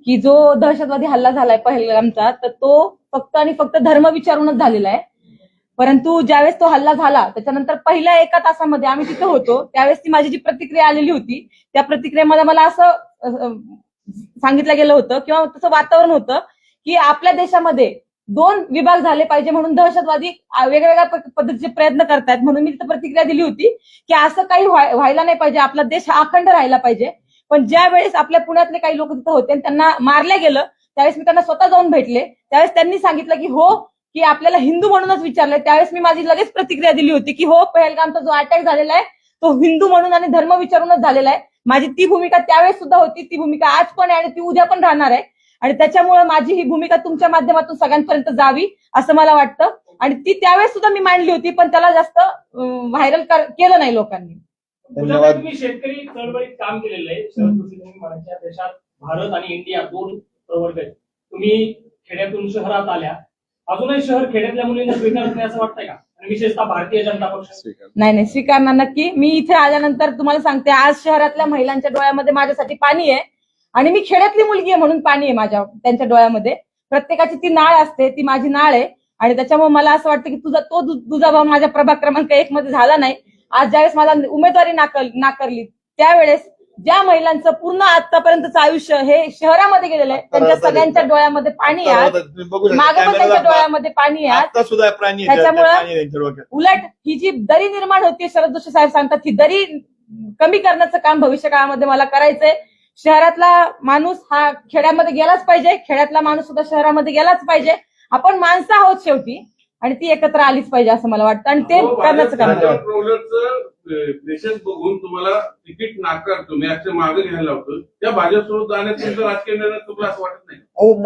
C: की जो दहशतवादी हल्ला झालाय पहलगामचा तर तो फक्त आणि फक्त धर्म विचारूनच झालेला आहे. परंतु ज्यावेळेस तो हल्ला झाला त्याच्यानंतर पहिल्या 1 तासामध्ये आम्ही तिथे होतो. त्यावेळेस ती माझी जी प्रतिक्रिया आलेली होती त्या प्रतिक्रियेमध्ये मला असं सांगितलं गेलं होतं किंवा तसं वातावरण होतं की आपल्या देशामध्ये 2 विभाग झाले पाहिजे म्हणून दहशतवादी वेगवेगळ्या पद्धतीचे प्रयत्न करतायत. म्हणून मी तिथं प्रतिक्रिया दिली होती की असं काही व्हायला नाही पाहिजे, आपला देश हा अखंड राहिला पाहिजे. पण ज्या वेळेस आपल्या पुण्यातले काही लोक तिथं होते आणि त्यांना मारलं गेलं त्यावेळेस मी त्यांना स्वतः जाऊन भेटले. त्यावेळेस त्यांनी सांगितलं की हो, की आपल्याला हिंदू म्हणूनच विचारलंय. त्यावेळेस मी माझी लगेच प्रतिक्रिया दिली होती की हो, पहलगामचा जो अटॅक झालेला आहे तो हिंदू म्हणून आणि धर्म विचारूनच झालेला आहे. माझी ती भूमिका त्यावेळेस सुद्धा होती, ती भूमिका आज पण आहे आणि ती उद्या पण राहणार आहे. आणि त्याच्यामुळे माझी ही भूमिका तुमच्या माध्यमातून सगळ्यांपर्यंत जावी असं मला वाटतं. आणि ती त्यावेळेस सुद्धा मी मांडली होती, पण त्याला जास्त व्हायरल केलं नाही लोकांनी.
A: धन्यवाद.
D: तुम्ही शेतकरी चळवळीत काम केलेलं आहे. शरद जोशी यांनी म्हणायच्या देशात भारत आणि इंडिया 2 प्रवर्ग आहेत. तुम्ही खेड्यातून शहरात आल्या, अजूनही शहर खेड्यातल्या मुलींना स्वीकारत नाही असं वाटतंय का? आणि विशेषतः भारतीय जनता पक्ष.
C: नाही, स्वीकारणार नक्की. मी इथे आल्यानंतर तुम्हाला सांगते, आज शहरातल्या महिलांच्या डोळ्यामध्ये माझ्यासाठी पाणी आहे आणि मी खेड्यातली मुलगी आहे म्हणून पाणी आहे त्यांच्या डोळ्यामध्ये. प्रत्येकाची ती नाळ असते, ती माझी नाळ आहे. आणि त्याच्यामुळे मला असं वाटतं की तो दुजाभाव माझ्या प्रभाग क्रमांक 1 मध्ये झाला नाही. आज ज्यावेळेस मला उमेदवारी नाकारली त्यावेळेस ज्या महिलांचं पूर्ण आतापर्यंतचं आयुष्य हे शहरामध्ये गेलेलं आहे त्यांच्या सगळ्यांच्या डोळ्यामध्ये पाणी आहे. मागं पण त्यांच्या डोळ्यामध्ये पाणी आहे.
A: आता सुद्धा प्राणी
C: त्याच्यामुळं उलट ही जी दरी निर्माण होती, शरद जोशी साहेब सांगतात, ही दरी कमी करण्याचं काम भविष्य काळामध्ये मला करायचंय. शहरातला माणूस हा खेड्यामध्ये गेलाच पाहिजे, खेड्यातला माणूस सुद्धा शहरामध्ये गेलाच पाहिजे. आपण माणसं आहोत शेवटी आणि ती एकत्र आलीच पाहिजे असं मला वाटतं आणि ते करण्याचं काम आहे.
H: देशात बघून तुम्हाला तिकीट नाकार तुम्ही असे मागे घ्यायला लावतो, त्या भाजपसोबत जाण्यात तुमचा राजकीय निर्णय तुम्हाला असं वाटत नाही?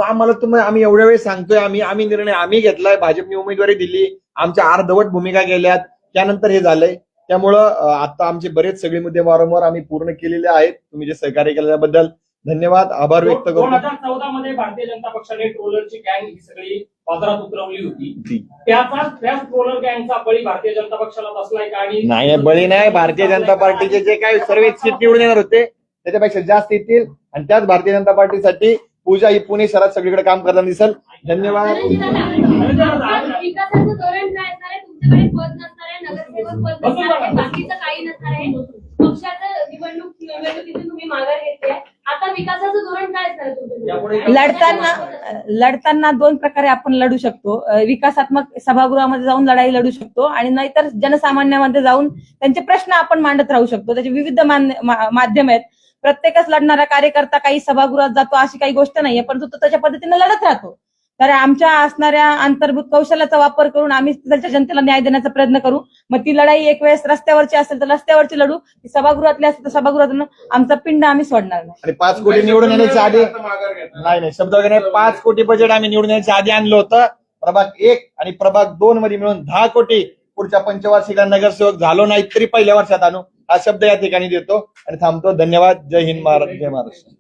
A: आम्हाला आम्ही एवढ्या वेळ सांगतोय, आम्ही निर्णय आम्ही घेतलाय. भाजपने उमेदवारी दिली, आमच्या अर्धवट भूमिका गेल्यात, त्यानंतर हे झालंय. त्यामुळं आता आमचे बरेच सगळे मुद्दे वारंवार आम्ही पूर्ण केलेले आहेत. तुम्ही जे सहकार्य केलं त्याबद्दल धन्यवाद, आभार व्यक्त करतो.
D: 2014 मध्ये भारतीय जनता पक्षाने ट्रोलरची गँग ही सगळी बाजारात उतरवली होती. त्याच ट्रोलर गँगचा बळी भारतीय जनता पक्षाला बसलाय का? आणि
A: नाही, बळी नाही. भारतीय जनता पार्टीचे जे काही सर्व सीट निवडून येणार होते त्याच्यापेक्षा जास्त येतील आणि त्याच भारतीय जनता पार्टीसाठी पूजा ही पुणे शहरात सगळीकडे काम करताना दिसेल. धन्यवाद.
G: विकासाचं धोरण काय असणार आहे? तुमच्याकडे पद नसणार आहे, नगरसेवक पद नसणार आहे, बाकीचं काही नसणार आहे. पक्षाचं निवडणुकीतून तुम्ही माघार घेतली आहे. आता विकासाचं धोरण काय असणार आहे तुमच्याकडे?
C: लढताना 2 प्रकारे आपण लढू शकतो. विकासात्मक सभागृहामध्ये जाऊन लढाई लढू शकतो आणि नाहीतर जनसामान्यामध्ये जाऊन त्यांचे प्रश्न आपण मांडत राहू शकतो. त्याचे विविध माध्यम आहेत. प्रत्येकच लढणारा कार्यकर्ता काही सभागृहात जातो अशी काही गोष्ट नाहीये, परंतु तो त्याच्या पद्धतीने लढत राहतो. तर आमच्या असणाऱ्या अंतर्भूत कौशल्याचा वापर करून आम्ही त्याच्या जनतेला न्याय देण्याचा प्रयत्न करू. मग ती लढाई एक वेळेस रस्त्यावरची असेल तर रस्त्यावरची लढू, ती सभागृहातली असेल तर सभागृहातून आमचा पिंड आम्ही सोडणार नाही.
A: आणि 5 कोटी निवडून येण्याच्या आधी नाही शब्द वगैरे 5 कोटी बजेट आम्ही निवडून येण्याच्या आधी आणलं होतं. प्रभाग 1 आणि प्रभाग 2 मध्ये मिळून 10 कोटी पुढच्या पंचवार्षिकला नगरसेवक झालो नाही तरी पहिल्या वर्षात आणू, हा शब्द या ठिकाणी देतो आणि थांबतो. धन्यवाद. जय हिंद, जय महाराष्ट्र.